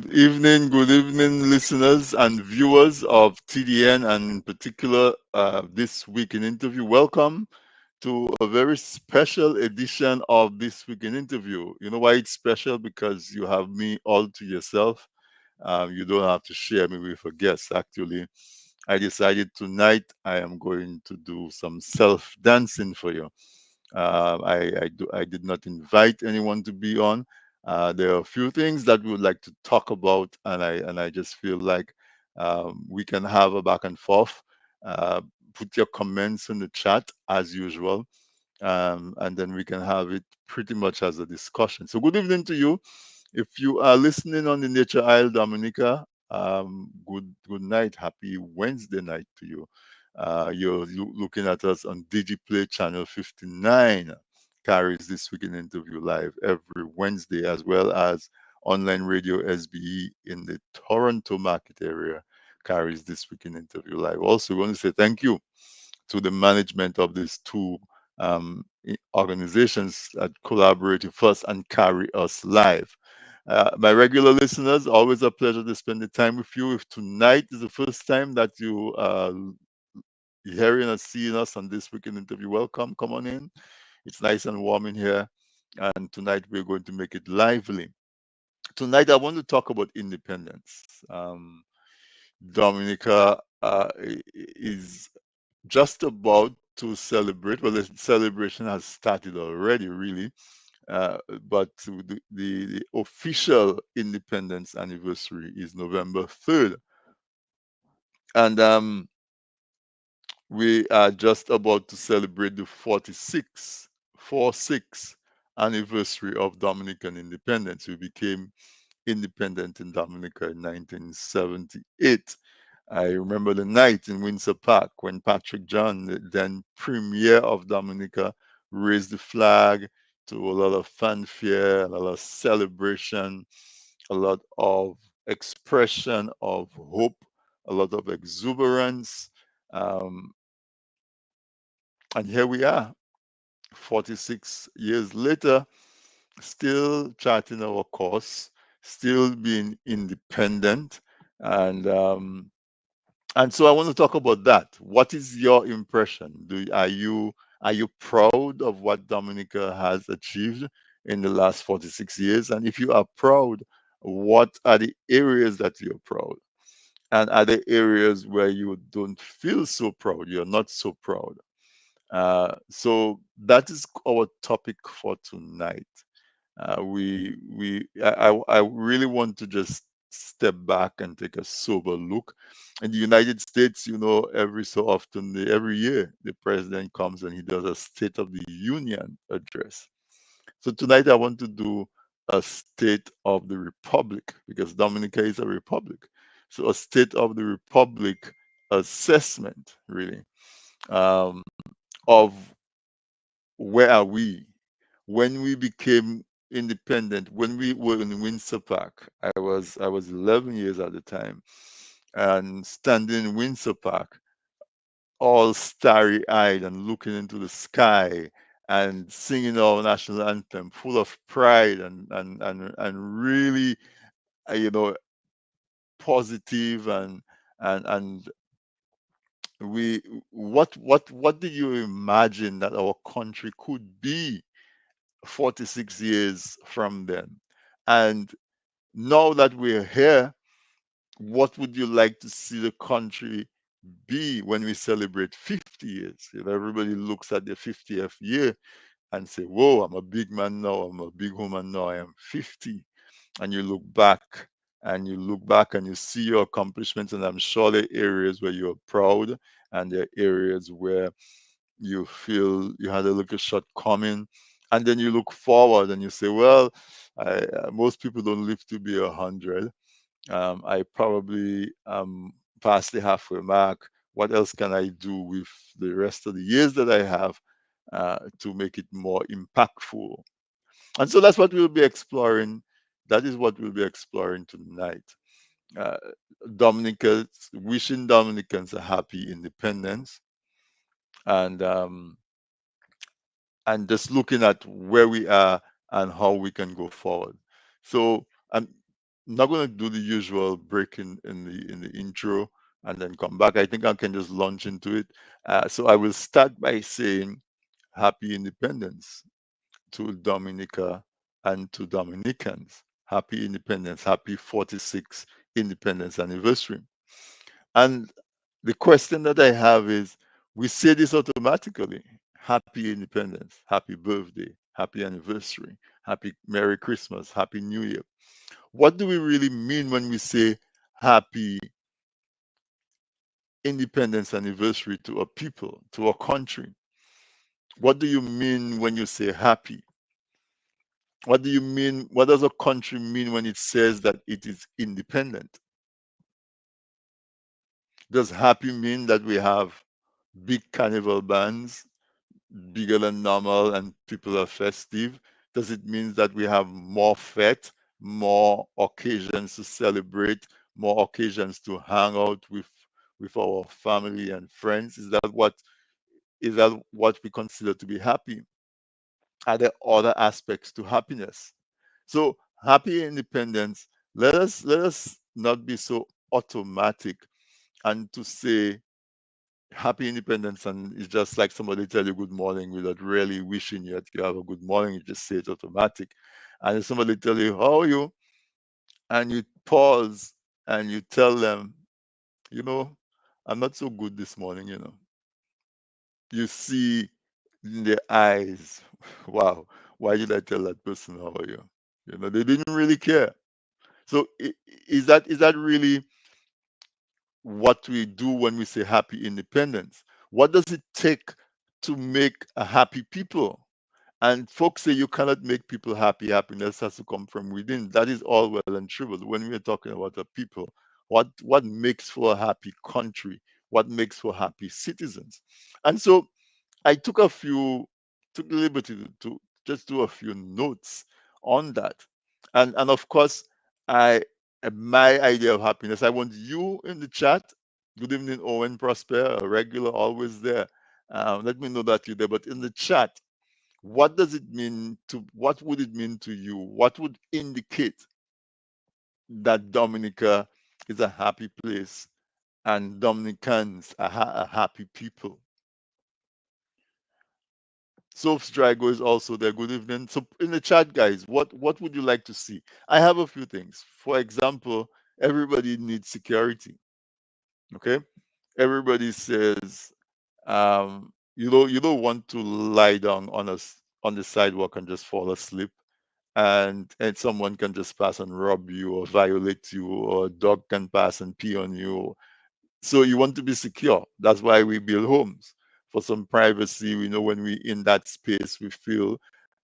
Good evening, listeners and viewers of TDN, and in particular, this week in interview. Welcome to a very special edition of this week in interview. You know why it's special? Because you have me all to yourself. You don't have to share me with a guest. Actually, I decided tonight I am going to do some self dancing for you. I did not invite anyone to be on. There are a few things that we would like to talk about, and I just feel like we can have a back and forth. Uh, put your comments in the chat as usual, and then we can have it pretty much as a discussion. So, good evening to you. If you are listening on the Nature Isle, Dominica, good night. Happy Wednesday night to you. You're looking at us on DigiPlay channel 59. Carries this weekend interview live every Wednesday, as well as online radio SBE in the Toronto market area. Carries this weekend interview live. Also, we want to say thank you to the management of these two organizations that collaborate with us and carry us live. My regular listeners, always a pleasure to spend the time with you. If tonight is the first time that you are hearing or seeing us on this weekend interview, welcome. Come on in. It's nice and warm in here. And tonight we're going to make it lively. Tonight I want to talk about independence. Dominica is just about to celebrate. Well, the celebration has started already, really. But the official independence anniversary is November 3rd. And we are just about to celebrate the 46th anniversary of Dominican independence. We became independent in Dominica in 1978. I remember the night in Windsor Park when Patrick John, the then premier of Dominica, raised the flag to a lot of fanfare, a lot of celebration, a lot of expression of hope, a lot of exuberance. Um, and here we are, 46 years later, still charting our course, still being independent, and and so I want to talk about that. What is your impression? Are you proud of what Dominica has achieved in the last 46 years? And if you are proud, what are the areas that you're proud? And are there areas where you don't feel so proud? You're not so proud. So that is our topic for tonight. I really want to just step back and take a sober look. In the United States, you know, every so often, every year, the president comes and he does a State of the Union address. So tonight, I want to do a State of the Republic because Dominica is a republic. So a State of the Republic assessment, really, um, of where are we when we became independent, when we were in Windsor Park. I was 11 years at the time, and standing in Windsor Park, all starry-eyed and looking into the sky and singing our national anthem, full of pride and really, you know, positive and we what do you imagine that our country could be 46 years from then? And now that we're here, what would you like to see the country be when we celebrate 50 years? You know, everybody looks at their 50th year and say, whoa, I'm a big man now, I'm a big woman now, I am 50. And you look back and you see your accomplishments, and I'm sure there are areas where you're proud, and there are areas where you feel you had a little shortcoming, and then you look forward and you say, well, most people don't live to be 100. I probably past the halfway mark. What else can I do with the rest of the years that I have to make it more impactful? And so that's what we'll be exploring. That is what we'll be exploring tonight. Uh, Dominicans, wishing Dominicans a happy independence, and um, and just looking at where we are and how we can go forward. So, not going to do the usual break in the intro and then come back. I think I can just launch into it. So I will start by saying Happy Independence to Dominica and to Dominicans. Happy Independence, happy 46th Independence anniversary. And the question that I have is, we say this automatically. Happy Independence, happy birthday, happy anniversary, happy Merry Christmas, happy New Year. What do we really mean when we say happy independence anniversary to a people, to a country? What do you mean when you say happy? What do you mean? What does a country mean when it says that it is independent? Does happy mean that we have big carnival bands, bigger than normal, and people are festive? Does it mean that we have more fete, more occasions to celebrate, more occasions to hang out with our family and friends? Is that what we consider to be happy? Are there other aspects to happiness? So happy independence, let us not be so automatic and to say happy independence and it's just like somebody tell you good morning without really wishing you that you have a good morning, you just say it automatic. And if somebody tell you how are you and you pause and you tell them, you know, I'm not so good this morning, you see in their eyes, wow, why did I tell that person how are you? They didn't really care. So is that really what we do when we say happy independence? What does it take to make a happy people? And folks say you cannot make people happy. Happiness has to come from within. That is all well and true. But when we're talking about a people, what makes for a happy country? What makes for happy citizens? And so I took the liberty to just do a few notes on that. And of course, I my idea of happiness. I want you in the chat. Good evening, Owen Prosper, a regular, always there. Let me know that you're there. But in the chat, what would it mean to you? What would indicate that Dominica is a happy place and Dominicans are a happy people? Soaps Drago is also there. Good evening. So in the chat, guys, what would you like to see? I have a few things. For example, everybody needs security. Okay, everybody says you don't want to lie down on the sidewalk and just fall asleep, and someone can just pass and rob you or violate you, or a dog can pass and pee on you. So you want to be secure. That's why we build homes for some privacy. We know when we in that space, we feel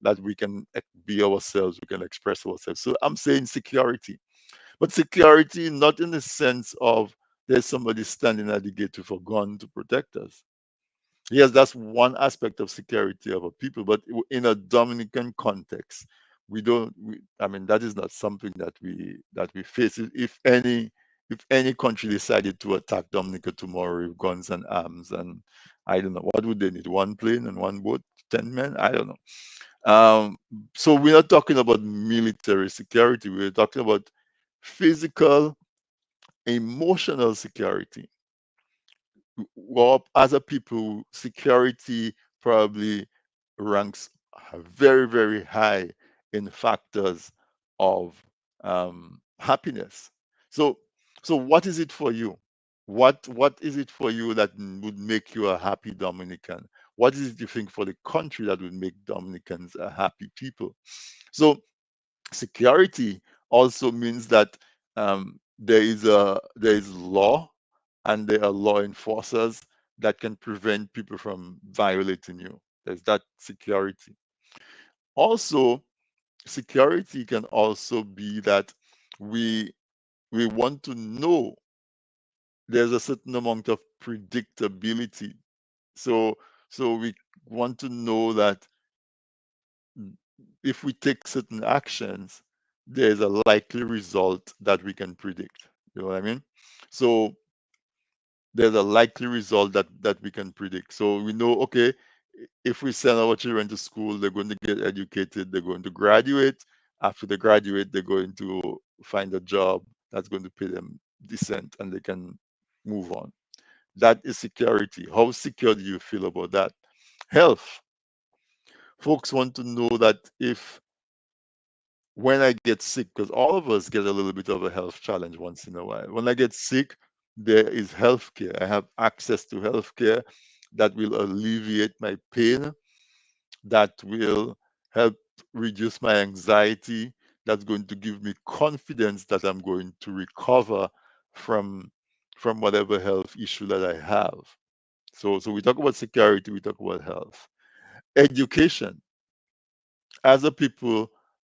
that we can be ourselves, we can express ourselves. So I'm saying security, but security not in the sense of there's somebody standing at the gate with a gun to protect us. Yes, that's one aspect of security of a people, but in a Dominican context, we don't. I mean, that is not something that we face. If any country decided to attack Dominica tomorrow with guns and arms, and I don't know what would they need, one plane and one boat, 10 men, I don't know. So we're not talking about military security. We're talking about physical, emotional security. Well, as a people, security probably ranks very, very high in factors of happiness. So, so what is it for you? What is it for you that would make you a happy Dominican? What is it you think for the country that would make Dominicans a happy people? So, security also means that there is law and there are law enforcers that can prevent people from violating you. There's that security. Also, security can also be that we we want to know there's a certain amount of predictability. So so we want to know that if we take certain actions, there's a likely result that we can predict. You know what I mean? So there's a likely result that we can predict. So we know, okay, if we send our children to school, they're going to get educated, they're going to graduate, After they graduate, they're going to find a job that's going to pay them decent and they can move on. That is security. How secure do you feel about that? Health. Folks want to know that if when I get sick, because all of us get a little bit of a health challenge once in a while. When I get sick, there is healthcare. I have access to healthcare that will alleviate my pain, that will help reduce my anxiety, that's going to give me confidence that I'm going to recover from from whatever health issue that I have. So we talk about security, we talk about health. Education. As a people,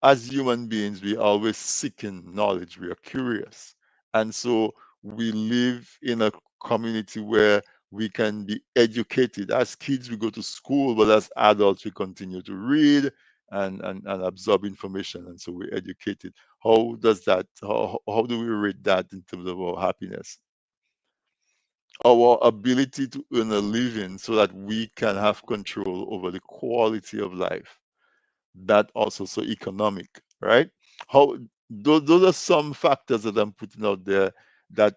as human beings, we are always seeking knowledge. We are curious. And so we live in a community where we can be educated. As kids, we go to school, but as adults, we continue to read and absorb information. And so we're educated. How does that, how do we rate that in terms of our happiness? Our ability to earn a living so that we can have control over the quality of life, that also, so economic, right? How those are some factors that I'm putting out there, that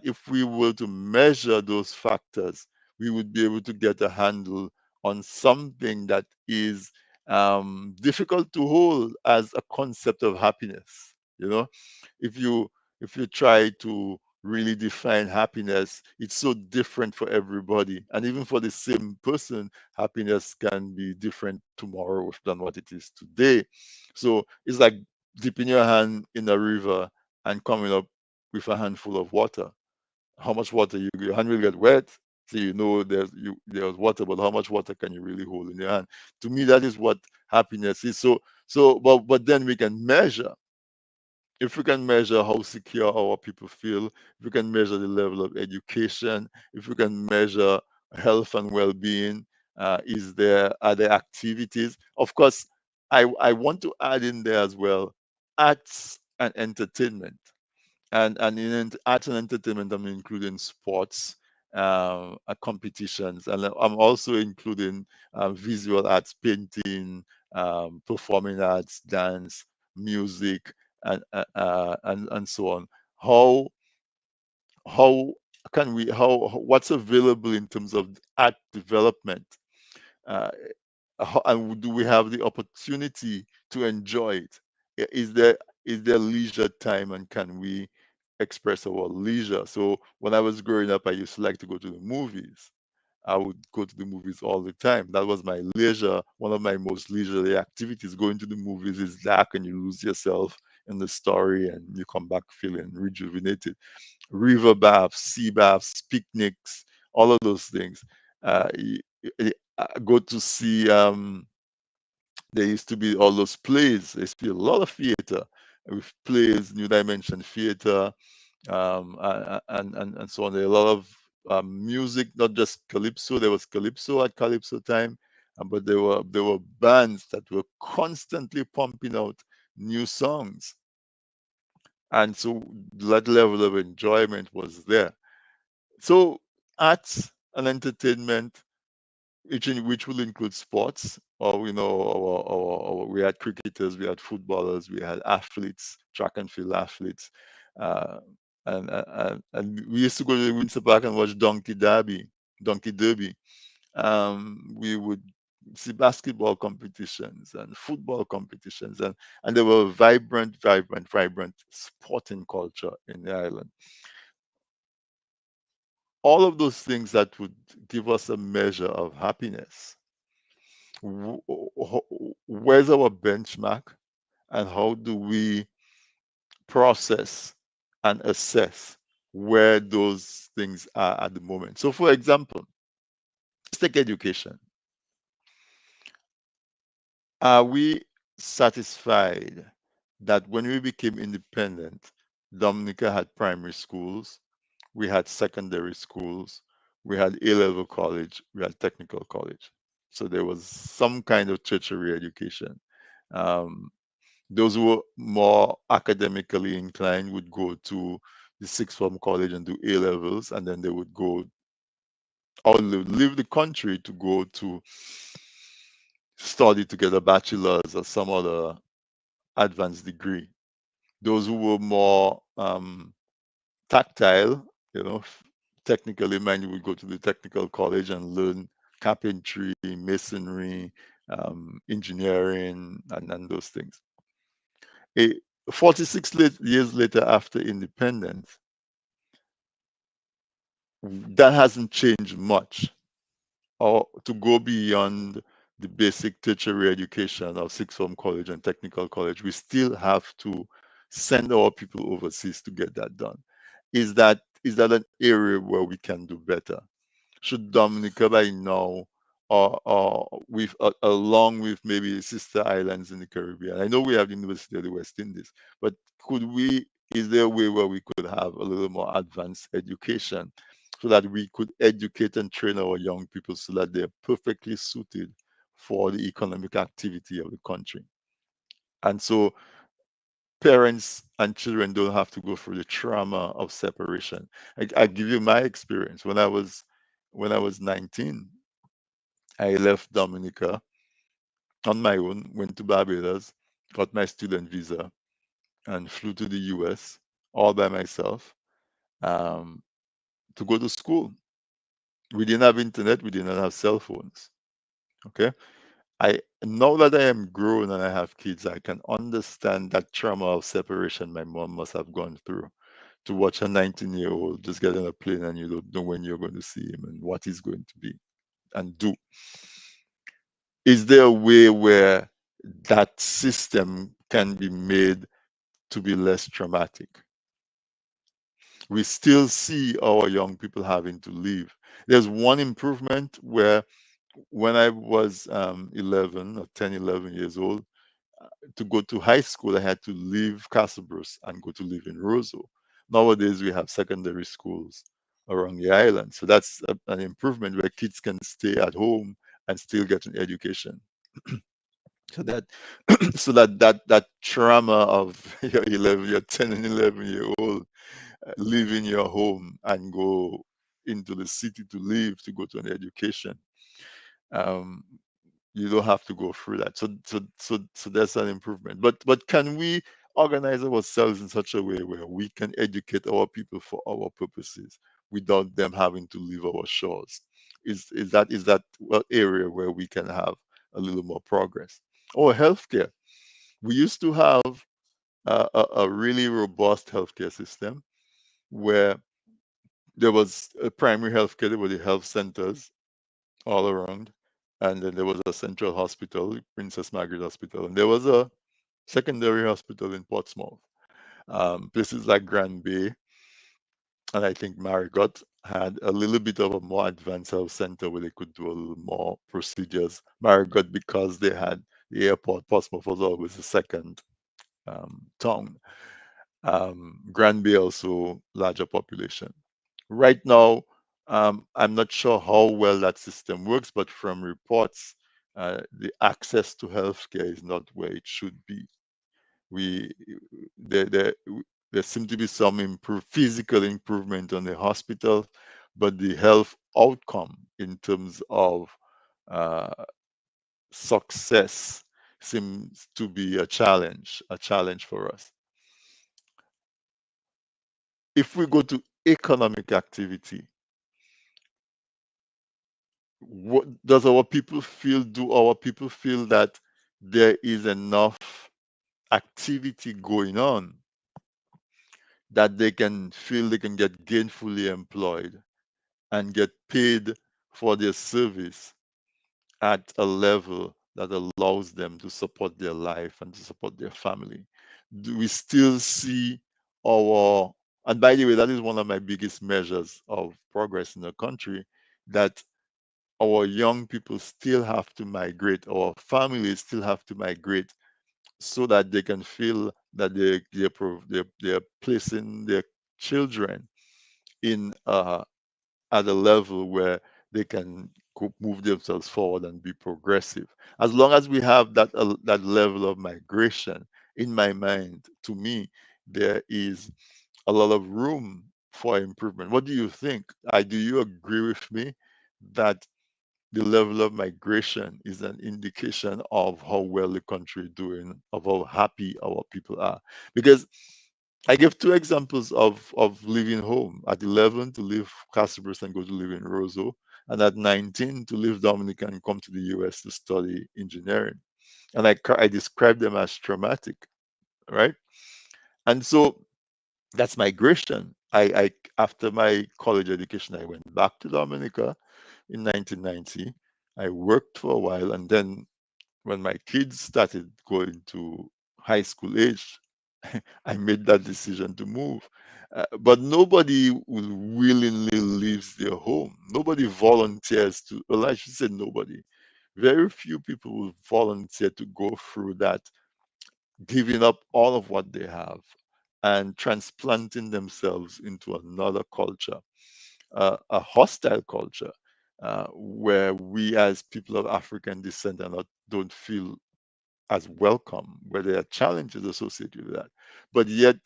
if we were to measure those factors, we would be able to get a handle on something that is difficult to hold as a concept of happiness. You know, if you if you try to really define happiness, it's so different for everybody, and even for the same person, happiness can be different tomorrow than what it is today. So it's like dipping your hand in a river and coming up with a handful of water. How much water your hand will get wet, so you know there's water, but how much water can you really hold in your hand? To me, that is what happiness is. But then we can measure, if we can measure how secure our people feel, if we can measure the level of education, if we can measure health and well-being, are there activities? Of course, I want to add in there as well arts and entertainment, and in arts and entertainment, I'm including sports, competitions, and I'm also including visual arts, painting, performing arts, dance, music, and so on. How how can we what's available in terms of art development? Uh, and do we have the opportunity to enjoy it? Is there leisure time, and can we express our leisure? So when I was growing up, I used to like to go to the movies. I would go to the movies all the time. That was my leisure. One of my most leisurely activities. Going to the movies is dark and you lose yourself in the story and you come back feeling rejuvenated. River baths, sea baths, picnics, all of those things. Go to see, there used to be all those plays. There used to be a lot of theater with plays, New Dimension Theater, and so on. There are a lot of music, not just calypso. There was calypso at calypso time, but there were bands that were constantly pumping out new songs, and so that level of enjoyment was there. So arts and entertainment, which will include sports, or we had cricketers, we had footballers, we had athletes, track and field athletes, uh, and we used to go to the Windsor Park and watch Donkey Derby. We would see basketball competitions and football competitions, and there were vibrant sporting culture in the island. All of those things that would give us a measure of happiness. Where's our benchmark, and how do we process and assess where those things are at the moment? So, for example, let's take education. Are we satisfied that when we became independent, Dominica had primary schools, we had secondary schools, we had A-level college, we had technical college. So there was some kind of tertiary education. Um, those who were more academically inclined would go to the sixth form college and do A levels, and then they would go or leave the country to go to study to get a bachelor's or some other advanced degree. Those who were more tactile, technically minded would go to the technical college and learn carpentry, masonry, engineering, and those things. A, 46 years later after independence, that hasn't changed much. Or to go beyond the basic tertiary education of sixth form college and technical college, we still have to send our people overseas to get that done. Is that an area where we can do better? Should Dominica by now, or with along with maybe sister islands in the Caribbean? I know we have the University of the West Indies, but could we? Is there a way where we could have a little more advanced education, so that we could educate and train our young people so that they're perfectly suited for the economic activity of the country, and so parents and children don't have to go through the trauma of separation. I give you my experience. When I was 19, I left Dominica on my own, went to Barbados, got my student visa, and flew to the US all by myself, um, to go to school. We didn't have internet, we did not have cell phones. Okay. I Now that I am grown and I have kids, I can understand that trauma of separation my mom must have gone through, to watch a 19-year-old just get on a plane and you don't know when you're going to see him and what he's going to be and do. Is there a way where that system can be made to be less traumatic? We still see our young people having to leave. There's one improvement where when I was 11 or 10, 11 years old, to go to high school, I had to leave Castlebrus and go to live in Roseau. Nowadays, we have secondary schools around the island. So that's an improvement where kids can stay at home and still get an education. So that so that trauma of your 10 and 11-year old leaving your home and go into the city to live to go to an education, um, you don't have to go through that. So that's an improvement. But can we organize ourselves in such a way where we can educate our people for our purposes without them having to leave our shores? Is that an area where we can have a little more progress? Or healthcare. We used to have a really robust healthcare system where there was a primary healthcare, there were the health centers all around. And then there was a central hospital, Princess Margaret Hospital, and there was a secondary hospital in Portsmouth. Places like Grand Bay and I think Marigot had a little bit of a more advanced health center where they could do a little more procedures. Marigot, because they had the airport, Portsmouth was always the second town. Grand Bay also larger population. Right now, I'm not sure how well that system works, but from reports, the access to healthcare is not where it should be. We there there there seem to be some physical improvement on the hospital, but the health outcome in terms of uh, success seems to be a challenge for us. If we go to economic activity, what does our people feel? Do our people feel that there is enough activity going on that they can feel they can get gainfully employed and get paid for their service at a level that allows them to support their life and to support their family? Do we still see our, and by the way, that is one of my biggest measures of progress in the country, that our young people still have to migrate, our families still have to migrate so that they can feel that they're placing their children in at a level where they can move themselves forward and be progressive. As long as we have that level of migration, in my mind, to me, there is a lot of room for improvement. What do you think? Do you agree with me that the level of migration is an indication of how well the country is doing, of how happy our people are. Because I give two examples of leaving home. At 11 to leave Castlebrooks and go to live in Roseau, and at 19 to leave Dominica and come to the US to study engineering. And I describe them as traumatic, right? And so that's migration. After my college education, I went back to Dominica in 1990. I worked for a while, and then when my kids started going to high school age, I made that decision to move. But nobody will willingly leaves their home. Nobody volunteers to, well, I should say nobody. Very few people will volunteer to go through that, giving up all of what they have and transplanting themselves into another culture, a hostile culture, where we as people of African descent are not, don't feel as welcome, where there are challenges associated with that. But yet,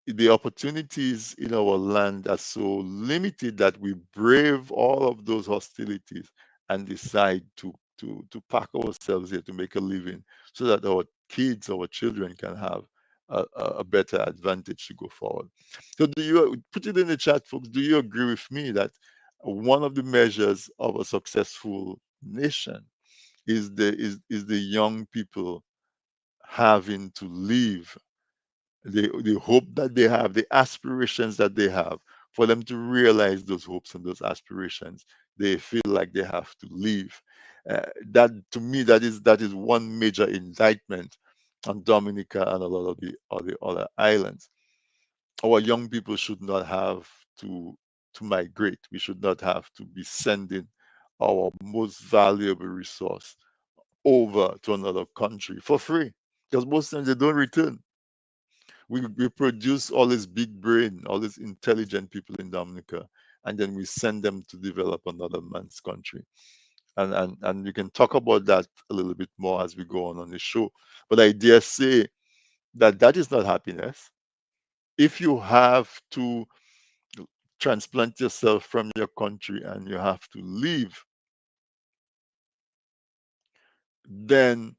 the opportunities in our land are so limited that we brave all of those hostilities and decide to pack ourselves here to make a living so that our kids, our children can have a better advantage to go forward. So do you put it in the chat, folks? Do you agree with me that one of the measures of a successful nation is the young people having to leave the hope that they have, the aspirations that they have, for them to realize those hopes and those aspirations, they feel like they have to leave. That to me, that is one major indictment on Dominica and a lot of the other islands. Our young people should not have to migrate. We should not have to be sending our most valuable resource over to another country for free, because most times they don't return. We produce all these big brain, all these intelligent people in Dominica, and then we send them to develop another man's country. And we can talk about that a little bit more as we go on the show. But I dare say that that is not happiness. If you have to transplant yourself from your country and you have to leave, then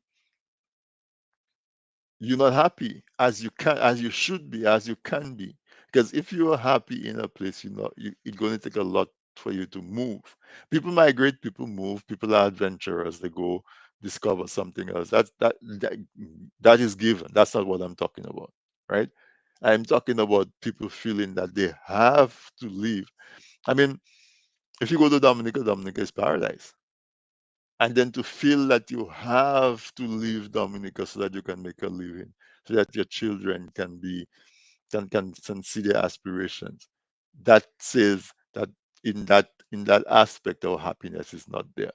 you're not happy as you can, as you should be, as you can be. Because if you are happy in a place, it's going to take a lot for you to move. People migrate, people move, people are adventurers, they go discover something else. That is given. That's not what I'm talking about, right? I'm talking about people feeling that they have to leave. I mean, if you go to Dominica, Dominica is paradise. And then to feel that you have to leave Dominica so that you can make a living, so that your children can see their aspirations. That says that in that aspect, our happiness is not there.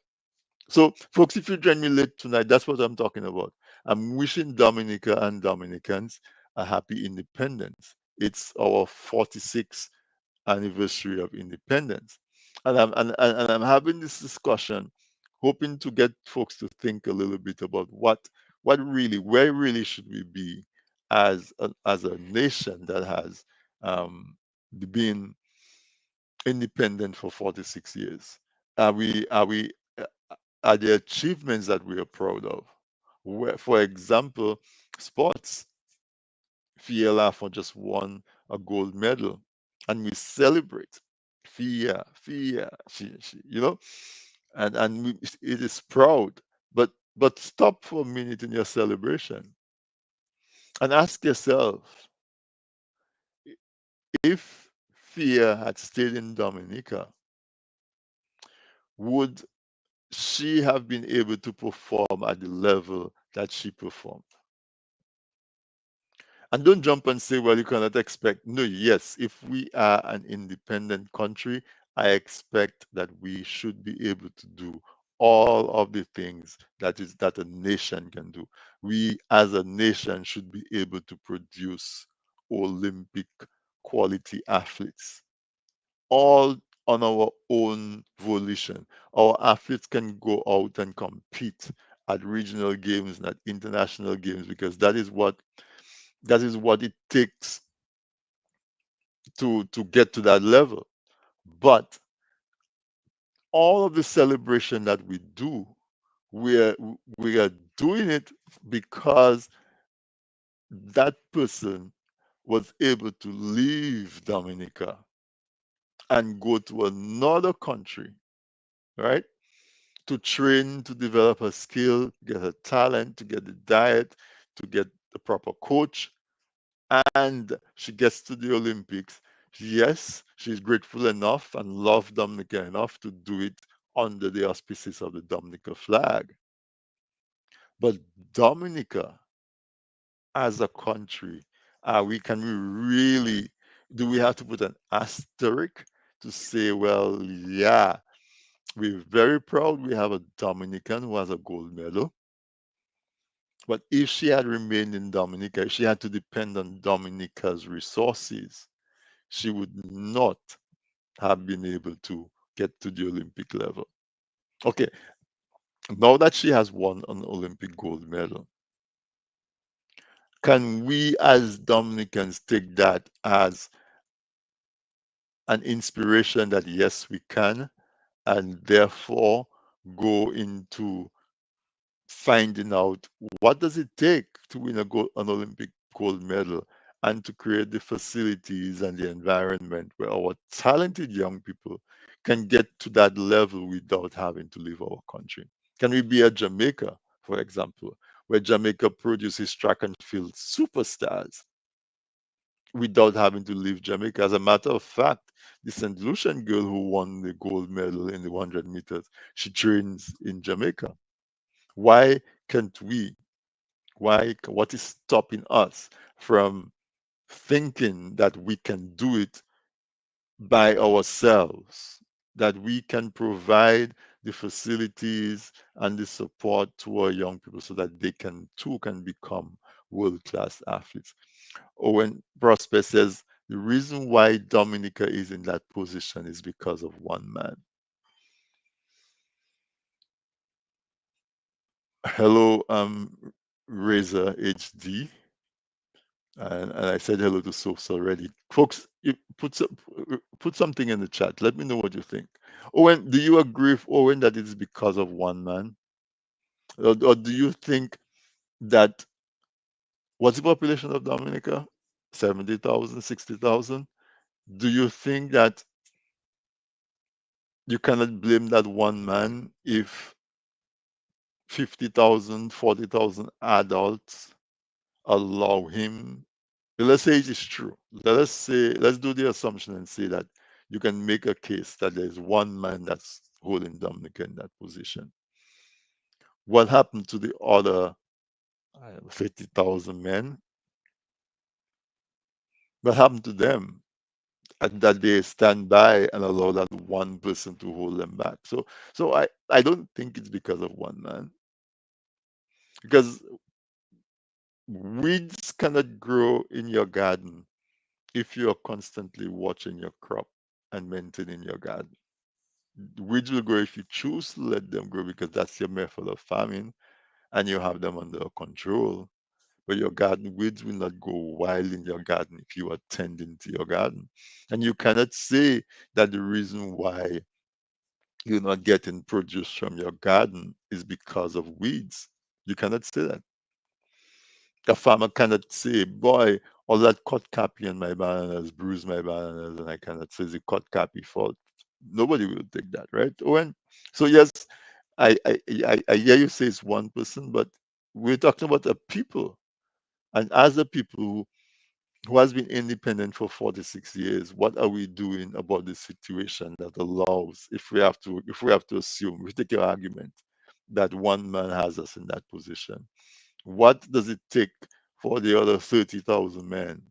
So, folks, if you join me late tonight, that's what I'm talking about. I'm wishing Dominica and Dominicans a happy independence. It's our 46th anniversary of independence. And I'm having this discussion, hoping to get folks to think a little bit about what really, where really should we be as a nation that has been independent for 46 years. Are we are the achievements that we are proud of? For example, sports. Fiela for just won a gold medal, and we celebrate. Fia, it is proud. But stop for a minute in your celebration and ask yourself, if Fia had stayed in Dominica, would she have been able to perform at the level that she performed? And don't jump and say, well, you cannot expect. No, yes, if we are an independent country, I expect that we should be able to do all of the things that a nation can do. We as a nation should be able to produce Olympic quality athletes, all on our own volition. Our athletes can go out and compete at regional games and at international games, because that is what it takes to get to that level. But all of the celebration that we do, we are we are doing it because that person was able to leave Dominica and go to another country, right? To train, to develop her skill, get her talent, to get the diet, to get the proper coach, and she gets to the Olympics. Yes, she's grateful enough and loved Dominica enough to do it under the auspices of the Dominica flag. But Dominica as a country, can we really, do we have to put an asterisk to say, well, yeah, we're very proud we have a Dominican who has a gold medal. But if she had remained in Dominica, if she had to depend on Dominica's resources, she would not have been able to get to the Olympic level. Okay, now that she has won an Olympic gold medal, can we as Dominicans take that as an inspiration that yes, we can, and therefore go into finding out what does it take to win an Olympic gold medal and to create the facilities and the environment where our talented young people can get to that level without having to leave our country. Can we be a Jamaica, for example, where Jamaica produces track and field superstars without having to leave Jamaica? As a matter of fact, the St. Lucian girl who won the gold medal in the 100 meters, she trains in Jamaica. Why can't we? What is stopping us from thinking that we can do it by ourselves, that we can provide the facilities and the support to our young people so that they can too can become world-class athletes? Owen Prosper says the reason why Dominica is in that position is because of one man. Hello, Razor HD. And I said hello to Sophs already. Folks, put something in the chat. Let me know what you think. Owen, do you agree with Owen that it's because of one man? Or do you think that, what's the population of Dominica? 70,000, 60,000. Do you think that you cannot blame that one man if 50,000, 40,000 adults allow him? Let's say it is true. Let's do the assumption and say that you can make a case that there's one man that's holding Dominica in that position. What happened to the other 50,000 men? What happened to them? And that they stand by and allow that one person to hold them back. So I don't think it's because of one man. Because weeds cannot grow in your garden if you're constantly watching your crop and maintaining your garden. Weeds will grow if you choose to let them grow because that's your method of farming and you have them under control. But your garden weeds will not go wild in your garden if you are tending to your garden. And you cannot say that the reason why you're not getting produce from your garden is because of weeds. You cannot say that. A farmer cannot say, boy, all that cut copy in my bananas bruised my bananas, and I cannot say the cut copy fault. Nobody will take that, right, Owen? So yes, I hear you say it's one person, but we're talking about a people. And as a people who has been independent for 46 years, what are we doing about the situation that allows, if we have to assume, we take your argument, that one man has us in that position? What does it take for the other 30,000 men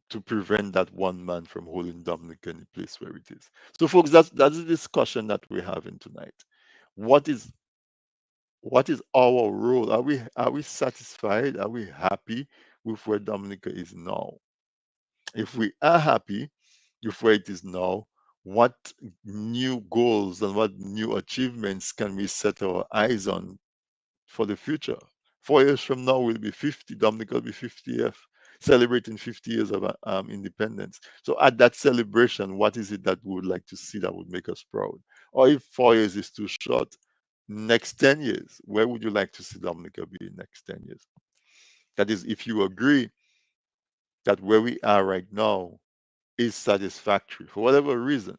to prevent that one man from holding Dominica in the place where it is? So, folks, that's the discussion that we're having tonight. What is what is our role? Are we satisfied? Are we happy with where Dominica is now? If we are happy with where it is now, what new goals and what new achievements can we set our eyes on for the future? 4 years from now, we'll be 50. Dominica will be 50th. celebrating 50 years of independence. So at that celebration, what is it that we would like to see that would make us proud? Or if 4 years is too short, next 10 years, where would you like to see Dominica be in next 10 years? That is, if you agree that where we are right now is satisfactory for whatever reason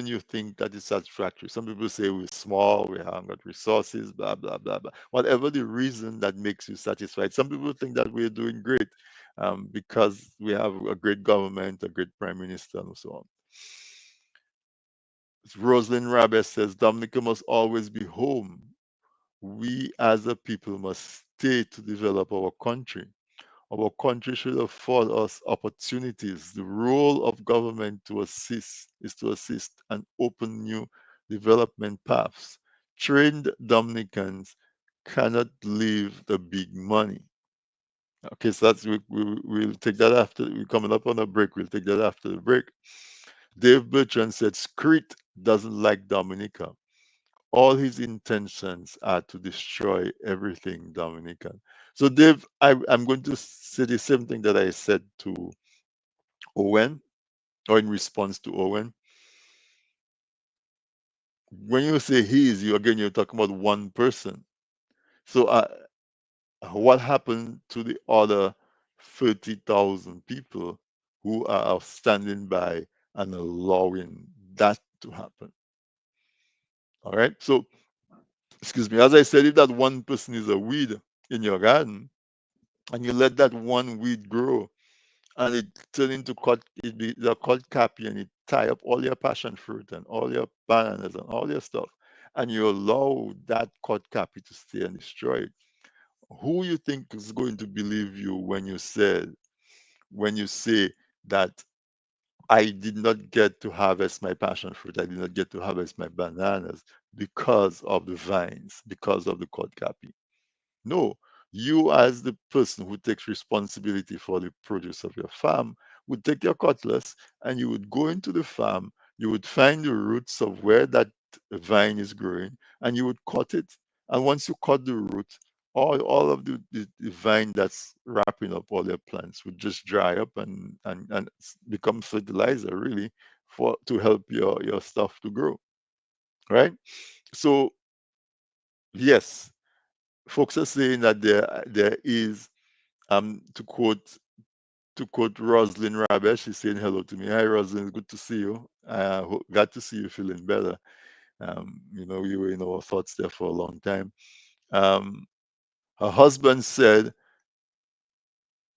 you think that is satisfactory. Some people say we're small, we haven't got resources, blah, blah, blah, blah. Whatever the reason that makes you satisfied. Some people think that we're doing great because we have a great government, a great prime minister, and so on. Rosalind Rabes says, Dominica must always be home. We as a people must stay to develop our country. Our country should afford us opportunities. The role of government is to assist and open new development paths. Trained Dominicans cannot leave the big money. Okay, so we'll take that after we're coming up on a break. We'll take that after the break. Dave Bertrand said, Screet doesn't like Dominica. All his intentions are to destroy everything Dominican. So, Dave, I'm going to say the same thing that I said to Owen, or in response to Owen. When you say he's, you're talking about one person. So, what happened to the other 30,000 people who are standing by and allowing that to happen? All right. So, excuse me, as I said, if that one person is a weed in your garden, and you let that one weed grow and it turn into it be the cut copy and it tie up all your passion fruit and all your bananas and all your stuff, and you allow that cut copy to stay and destroy it. Who you think is going to believe you when you say that I did not get to harvest my passion fruit, I did not get to harvest my bananas because of the vines, because of the cut copy? No, you as the person who takes responsibility for the produce of your farm would take your cutlass and you would go into the farm, you would find the roots of where that vine is growing, and you would cut it. And once you cut the root, all of the vine that's wrapping up all your plants would just dry up and become fertilizer, really, for to help your stuff to grow. Right? So yes, folks are saying that there is to quote Roslyn Rabesh, she's saying hello to me. Hi Roslyn, good to see you. Glad to see you feeling better. You were in our thoughts there for a long time. Her husband said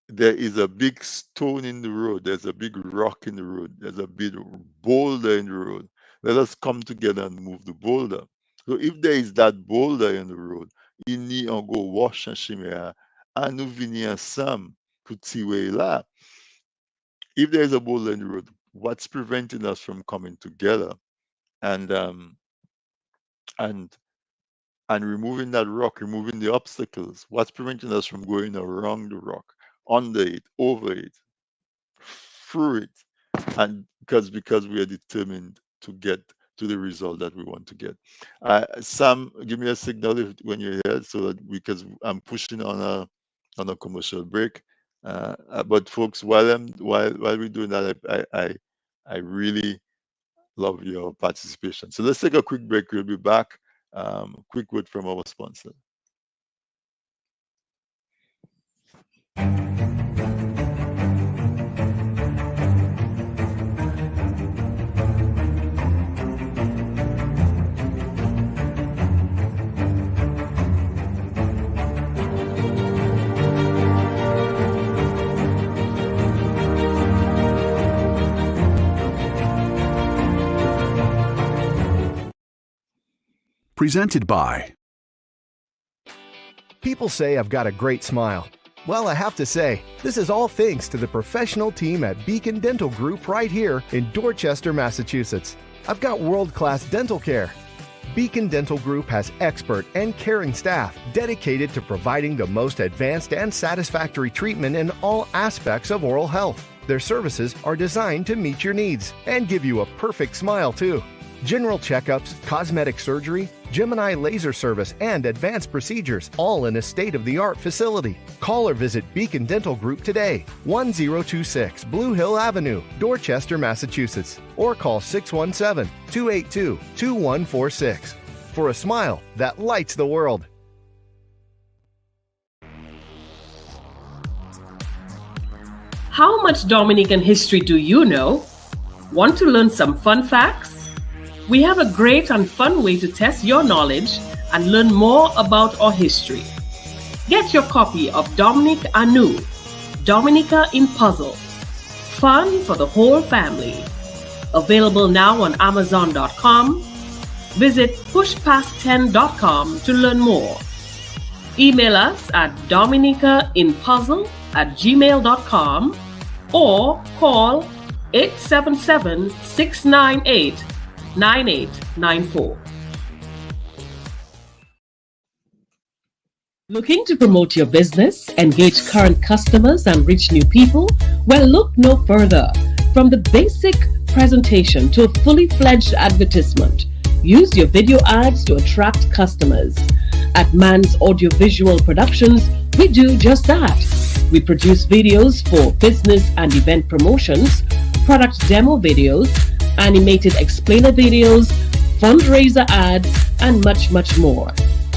there is a big stone in the road, there's a big rock in the road, there's a big boulder in the road. Let us come together and move the boulder. So if there is that boulder in the road, you need to go wash and shimmer and vini Sam kutiwela. If there is a boulder in the road, what's preventing us from coming together and and and removing that rock, removing the obstacles? What's preventing us from going around the rock, under it, over it, through it? And because we are determined to get to the result that we want to get. Sam, give me a signal when you're here, so that because I'm pushing on a commercial break. But folks, while we're doing that, I really love your participation. So let's take a quick break. We'll be back. Quick word from our sponsor. Presented by. People say I've got a great smile. Well, I have to say, this is all thanks to the professional team at Beacon Dental Group right here in Dorchester, Massachusetts. I've got world-class dental care. Beacon Dental Group has expert and caring staff dedicated to providing the most advanced and satisfactory treatment in all aspects of oral health. Their services are designed to meet your needs and give you a perfect smile, too. General checkups, cosmetic surgery, Gemini laser service, and advanced procedures, all in a state-of-the-art facility. Call or visit Beacon Dental Group today, 1026 Blue Hill Avenue, Dorchester, Massachusetts, or call 617-282-2146 for a smile that lights the world. How much Dominican history do you know? Want to learn some fun facts? We have a great and fun way to test your knowledge and learn more about our history. Get your copy of Dominic Anu, Dominica in Puzzle. Fun for the whole family. Available now on Amazon.com. Visit pushpast10.com to learn more. Email us at dominicainpuzzle@gmail.com or call 877-698-9894. Looking to promote your business, engage current customers, and reach new people? Well, look no further. From the basic presentation to a fully fledged advertisement, use your video ads to attract customers. At Man's Audiovisual Productions, we do just that. We produce videos for business and event promotions, product demo videos, animated explainer videos, fundraiser ads, and much, much more.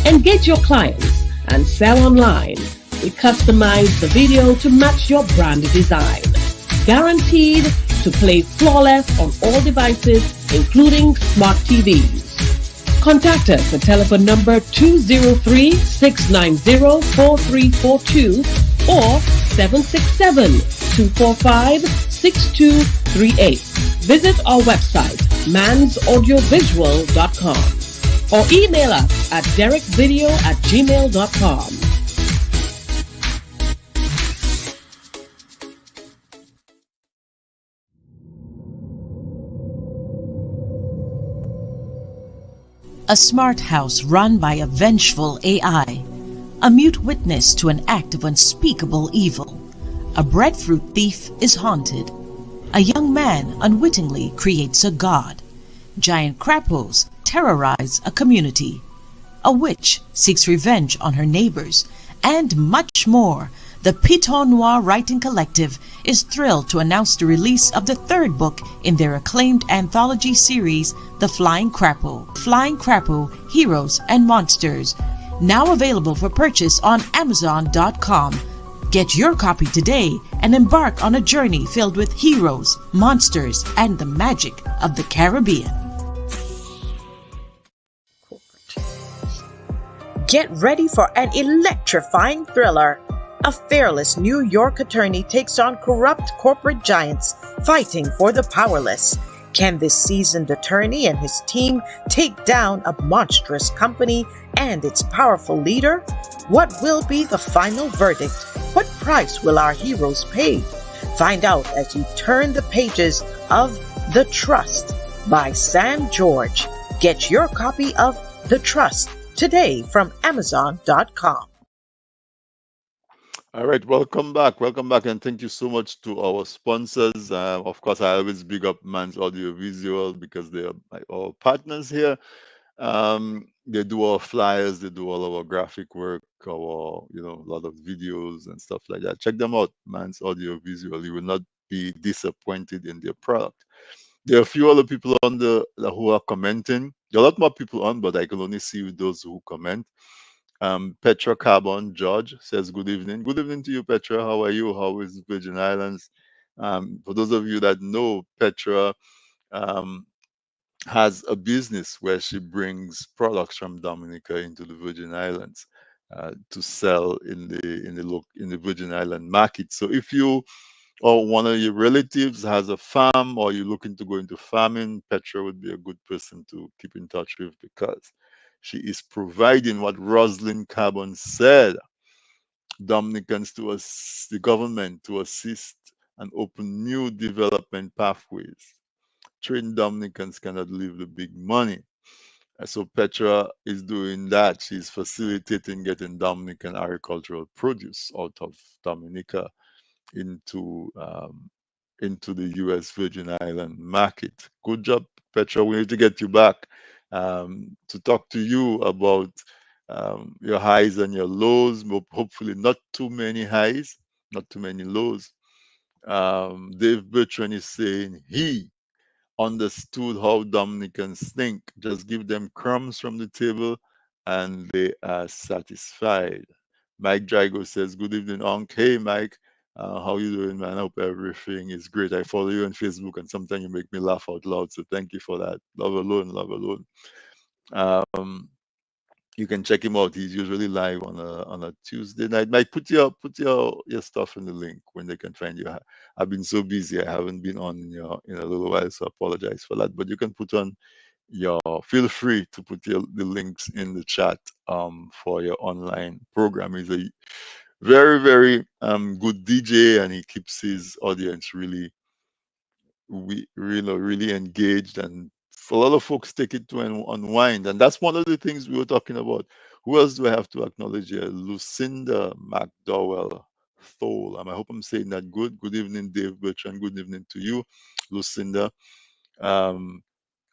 Engage your clients and sell online. We customize the video to match your brand design. Guaranteed to play flawless on all devices, including smart TVs. Contact us at telephone number 203-690-4342 or 767-245-6238. Visit our website, mansaudiovisual.com, or email us at derekvideo@gmail.com. A smart house run by a vengeful AI, a mute witness to an act of unspeakable evil. A breadfruit thief is haunted. A young man unwittingly creates a god. Giant crapos terrorize a community. A witch seeks revenge on her neighbors, and much more. The Piton Noir Writing Collective is thrilled to announce the release of the third book in their acclaimed anthology series, The Flying Crapo. Flying Crapo, Heroes and Monsters. Now available for purchase on Amazon.com. Get your copy today and embark on a journey filled with heroes, monsters, and the magic of the Caribbean. Get ready for an electrifying thriller. A fearless New York attorney takes on corrupt corporate giants fighting for the powerless. Can this seasoned attorney and his team take down a monstrous company and its powerful leader? What will be the final verdict? What price will our heroes pay? Find out as you turn the pages of The Trust by Sam George. Get your copy of The Trust today from Amazon.com. All right, welcome back. Welcome back, and thank you so much to our sponsors. Of course, I always big up Man's Audiovisual because they are our partners here. They do our flyers, they do all our graphic work, our a lot of videos and stuff like that. Check them out, Man's Audiovisual. You will not be disappointed in their product. There are a few other people on who are commenting. There are a lot more people on, but I can only see those who comment. Petra Carbon George says, good evening. Good evening to you, Petra. How are you? How is Virgin Islands? For those of you that know, Petra has a business where she brings products from Dominica into the Virgin Islands to sell in the Virgin Island market. So if you or one of your relatives has a farm or you're looking to go into farming, Petra would be a good person to keep in touch with because she is providing what Rosalind Carbon said, Dominicans the government to assist and open new development pathways. Trained Dominicans cannot leave the big money. So Petra is doing that. She's facilitating getting Dominican agricultural produce out of Dominica into the U.S. Virgin Island market. Good job, Petra, we need to get you back to talk to you about your highs and your lows. Hopefully, not too many highs, not too many lows. Dave Bertrand is saying he understood how Dominicans think. Just give them crumbs from the table and they are satisfied. Mike Drago says, "Good evening, Unc. Hey, Mike. How you doing, man? I hope everything is great. I follow you on Facebook and sometimes you make me laugh out loud. So thank you for that. Love alone, love alone. Um, you can check him out. He's usually live on a Tuesday night. Mike, put your stuff in the link when they can find you. I've been so busy. I haven't been on in a little while, so I apologize for that. But you can put on your feel free to put the links in the chat for your online program. He's a very, very good DJ and he keeps his audience really engaged, and a lot of folks take it to unwind, and that's one of the things we were talking about. Who else do I have to acknowledge here? Lucinda McDowell Thole. I hope I'm saying that good. Good evening, Dave Bertrand. Good evening to you, Lucinda. um,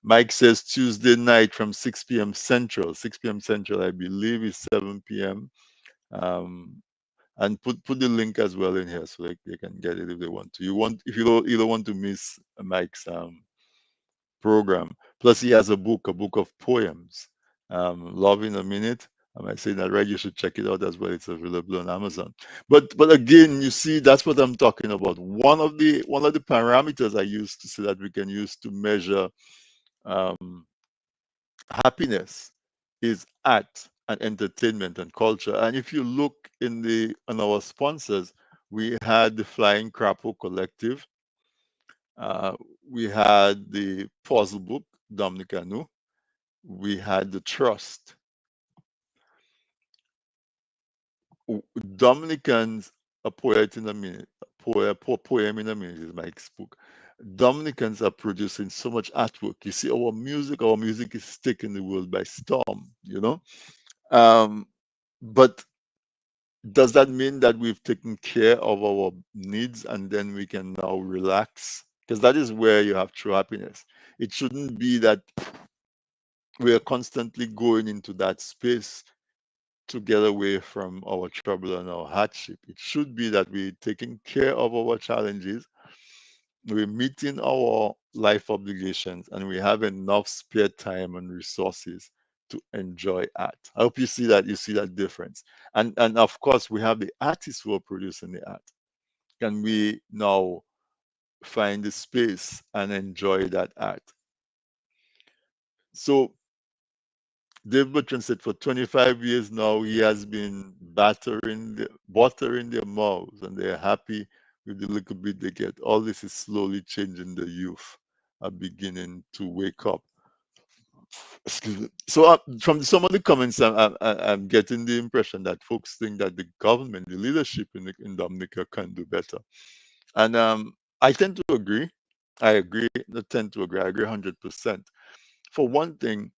Mike says Tuesday night from 6 p.m. Central. 6 p.m. Central, I believe, is 7 p.m. um, and put the link as well in here so they can get it if they want to. You want if you don't want to miss Mike's program. Plus, he has a book of poems. Love in a Minute. Am I saying that right? You should check it out as well. It's available on Amazon. But again, you see, that's what I'm talking about. One of the parameters I use to say that we can use to measure um, happiness is art and entertainment and culture. And if you look on our sponsors, we had the Flying Crapo Collective, uh, we had the Puzzle Book, Dominicano, we had the Trust. Dominicans, a poet in a minute, poem in a minute is Mike's book. Dominicans are producing so much artwork. You see, our music is taking the world by storm, you know? Um, but does that mean that we've taken care of our needs and then we can now relax? Because that is where you have true happiness. It shouldn't be that we are constantly going into that space to get away from our trouble and our hardship. It should be that we're taking care of our challenges, we're meeting our life obligations, and we have enough spare time and resources to enjoy art. I hope you see that difference. And of course we have the artists who are producing the art. Can we now find the space and enjoy that art? So Dave Bertrand said for 25 years now, he has been butter in their mouths, and they're happy with the little bit they get. All this is slowly changing. The youth are beginning to wake up. Excuse me. So, from some of the comments, I'm getting the impression that folks think that the government, the leadership in Dominica can do better. And I tend to agree. I agree. I tend to agree. I agree 100%. For one thing,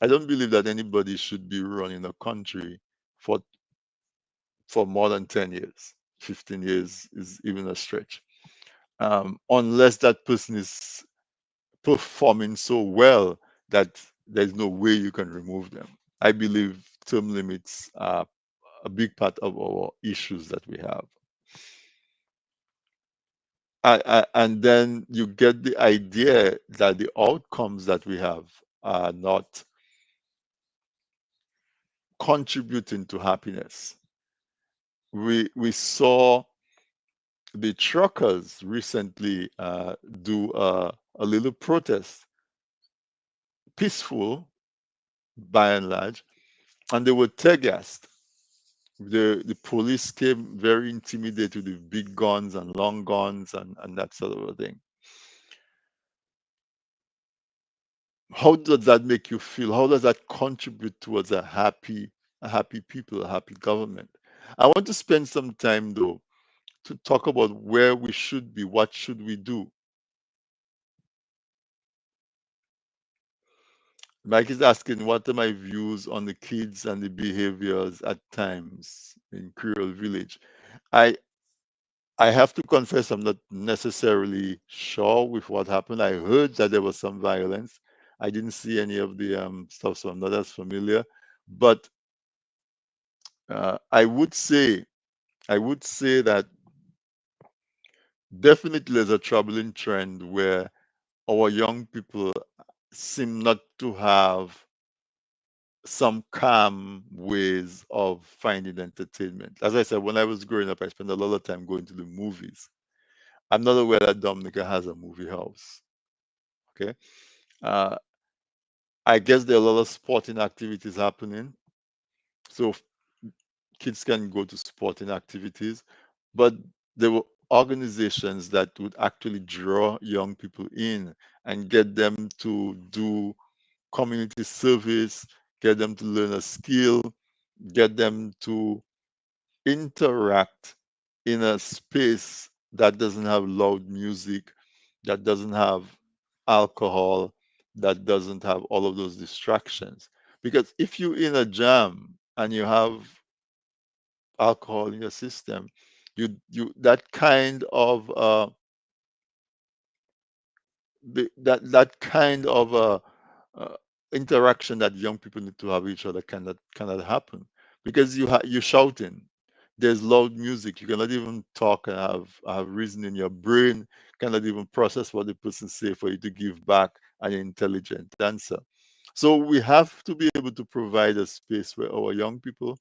I don't believe that anybody should be running a country for more than 10 years. 15 years is even a stretch. Unless that person is performing so well that there's no way you can remove them. I believe term limits are a big part of our issues that we have. And then you get the idea that the outcomes that we have are not contributing to happiness. We saw the truckers recently do a little protest, peaceful by and large, and they were tear gassed. The police came very intimidated with big guns and long guns and that sort of a thing. How does that make you feel? How does that contribute towards a happy people, a happy government? I want to spend some time though to talk about where we should be, what should we do. Mike is asking, what are my views on the kids and the behaviors at times in Creole Village? I I have to confess I'm not necessarily sure with what happened. I heard that there was some violence. I didn't see any of the stuff, so I'm not as familiar. But I would say, that definitely there's a troubling trend where our young people seem not to have some calm ways of finding entertainment. As I said, when I was growing up, I spent a lot of time going to the movies. I'm not aware that Dominica has a movie house. Okay. Uh, I guess there are a lot of sporting activities happening. So kids can go to sporting activities, but there were organizations that would actually draw young people in and get them to do community service, get them to learn a skill, get them to interact in a space that doesn't have loud music, that doesn't have alcohol, that doesn't have all of those distractions. Because if you're in a jam and you have alcohol in your system, you that kind of that kind of uh, interaction that young people need to have with each other cannot happen because you're shouting. There's loud music. You cannot even talk and have reason in your brain. Cannot even process what the person say for you to give back an intelligent answer. So we have to be able to provide a space where our young people,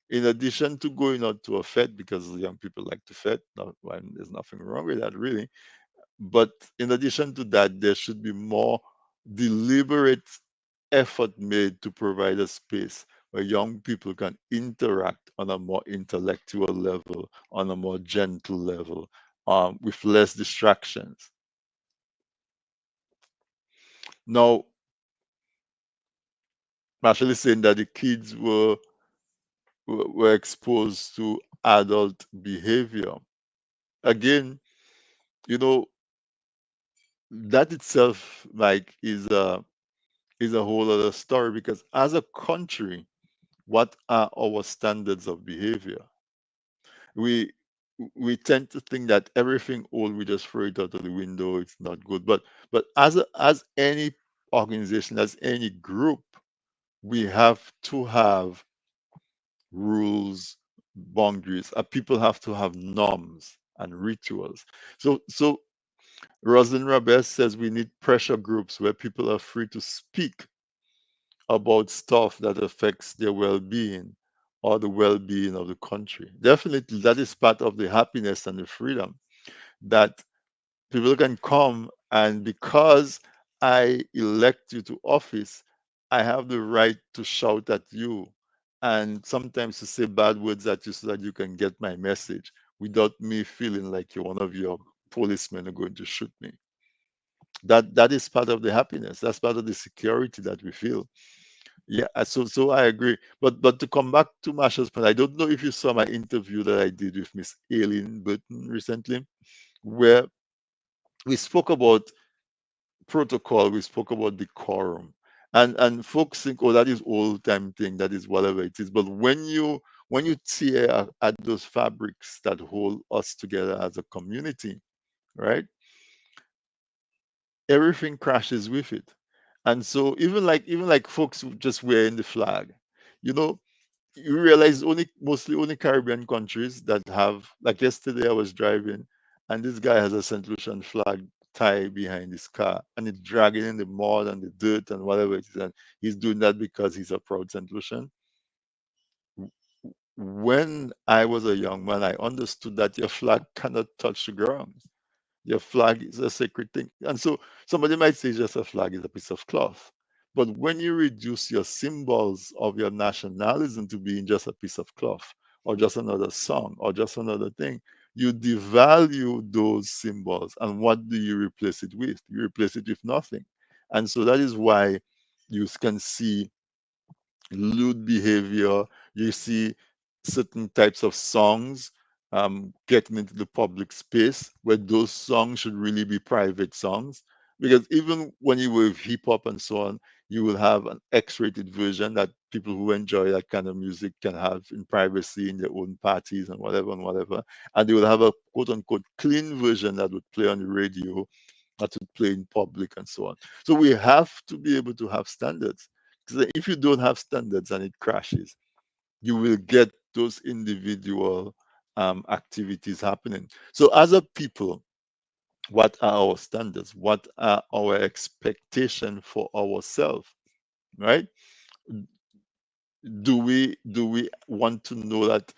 in addition to going out to a fete, because young people like to fete, there's nothing wrong with that really, but in addition to that, there should be more deliberate effort made to provide a space where young people can interact on a more intellectual level, on a more gentle level, with less distractions. Now, I'm actually saying that the kids were exposed to adult behavior. Again, you know, that itself, like, is a whole other story because as a country, what are our standards of behavior? We we tend to think that everything old we just throw it out of the window. It's not good. But as any organization, as any group, we have to have rules, boundaries. People have to have norms and rituals. So Rosalind Rabes says we need pressure groups where people are free to speak about stuff that affects their well-being or the well-being of the country. Definitely, that is part of the happiness and the freedom that people can come, and because I elect you to office, I have the right to shout at you and sometimes to say bad words at you so that you can get my message without me feeling like you're one of your policemen are going to shoot me. That is part of the happiness. That's part of the security that we feel. Yeah, so I agree. But to come back to Marsha's point, I don't know if you saw my interview that I did with Miss Aileen Burton recently, where we spoke about protocol, we spoke about decorum. And folks think, oh, that is old time thing, that is whatever it is. But when you tear at those fabrics that hold us together as a community, right? Everything crashes with it. And so even like folks who just wearing the flag, you know, you realize mostly only Caribbean countries that have, like yesterday I was driving and this guy has a St. Lucian flag tied behind his car and it's dragging in the mud and the dirt and whatever it is. And he's doing that because he's a proud St. Lucian. When I was a young man, I understood that your flag cannot touch the ground. Your flag is a sacred thing. And so somebody might say just a flag is a piece of cloth. But when you reduce your symbols of your nationalism to being just a piece of cloth or just another song or just another thing, you devalue those symbols. And what do you replace it with? You replace it with nothing. And so that is why you can see lewd behavior. You see certain types of songs getting into the public space where those songs should really be private songs. Because even when you were with hip hop and so on, you will have an X-rated version that people who enjoy that kind of music can have in privacy in their own parties and whatever and whatever. And they will have a quote unquote clean version that would play on the radio not to play in public, and so on. So we have to be able to have standards. Because if you don't have standards and it crashes, you will get those individual activities happening. So as a people, what are our standards? What are our expectations for ourselves? Right? Do we want to know that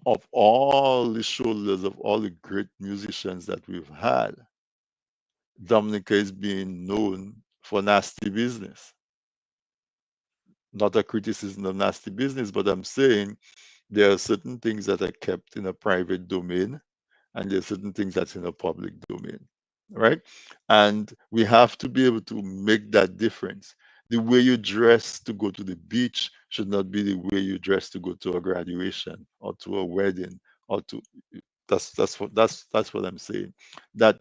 of all the shoulders of all the great musicians that we've had, Dominica is being known for nasty business? Not a criticism of nasty business, but I'm saying there are certain things that are kept in a private domain, and there are certain things that's in a public domain, right? And we have to be able to make that difference. The way you dress to go to the beach should not be the way you dress to go to a graduation or to a wedding or to that's what I'm saying. That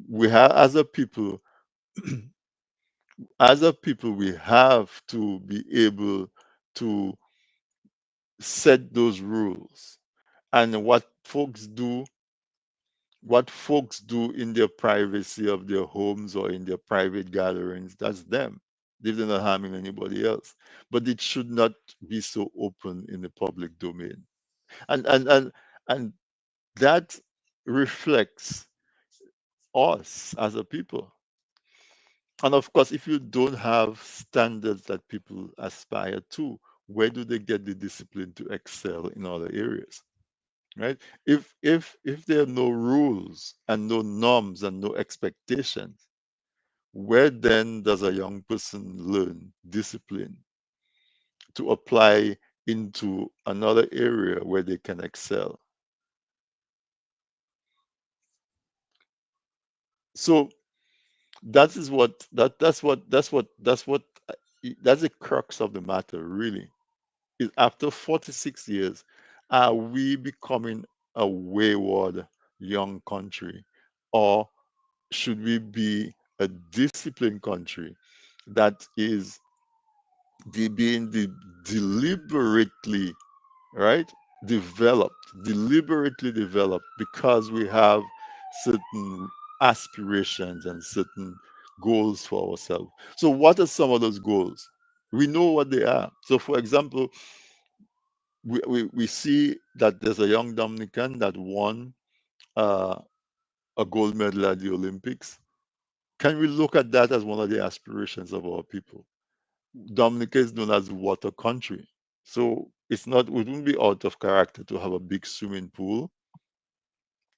we have as a people we have to be able to set those rules. And what folks do in their privacy of their homes or in their private gatherings, that's them. They're not harming anybody else. But it should not be so open in the public domain. And that reflects us as a people. And of course, if you don't have standards that people aspire to, where do they get the discipline to excel in other areas? Right? If there are no rules and no norms and no expectations, where then does a young person learn discipline to apply into another area where they can excel? So that's the crux of the matter, really. Is after 46 years, are we becoming a wayward young country, or should we be a disciplined country that is being deliberately, right, deliberately developed, because we have certain aspirations and certain goals for ourselves? So what are some of those goals? We know what they are. So for example, we see that there's a young Dominican that won uh, a gold medal at the Olympics. Can we look at that as one of the aspirations of our people? Dominica is known as the water country. So it wouldn't be out of character to have a big swimming pool,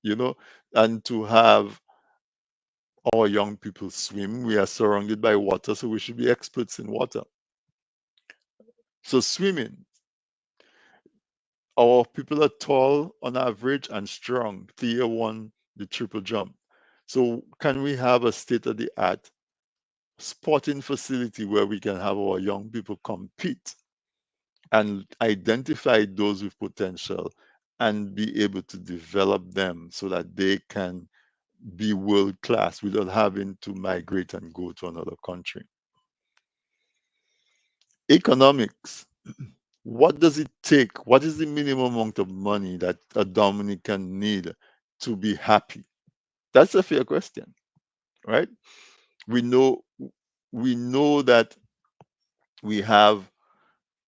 you know, and to have our young people swim. We are surrounded by water, so we should be experts in water. So swimming, our people are tall on average and strong. Thea won the triple jump. So can we have a state of the art sporting facility where we can have our young people compete and identify those with potential and be able to develop them so that they can be world class without having to migrate and go to another country? Economics. What does it take? What is the minimum amount of money that a Dominican need to be happy? That's a fair question, right? We know we know that we have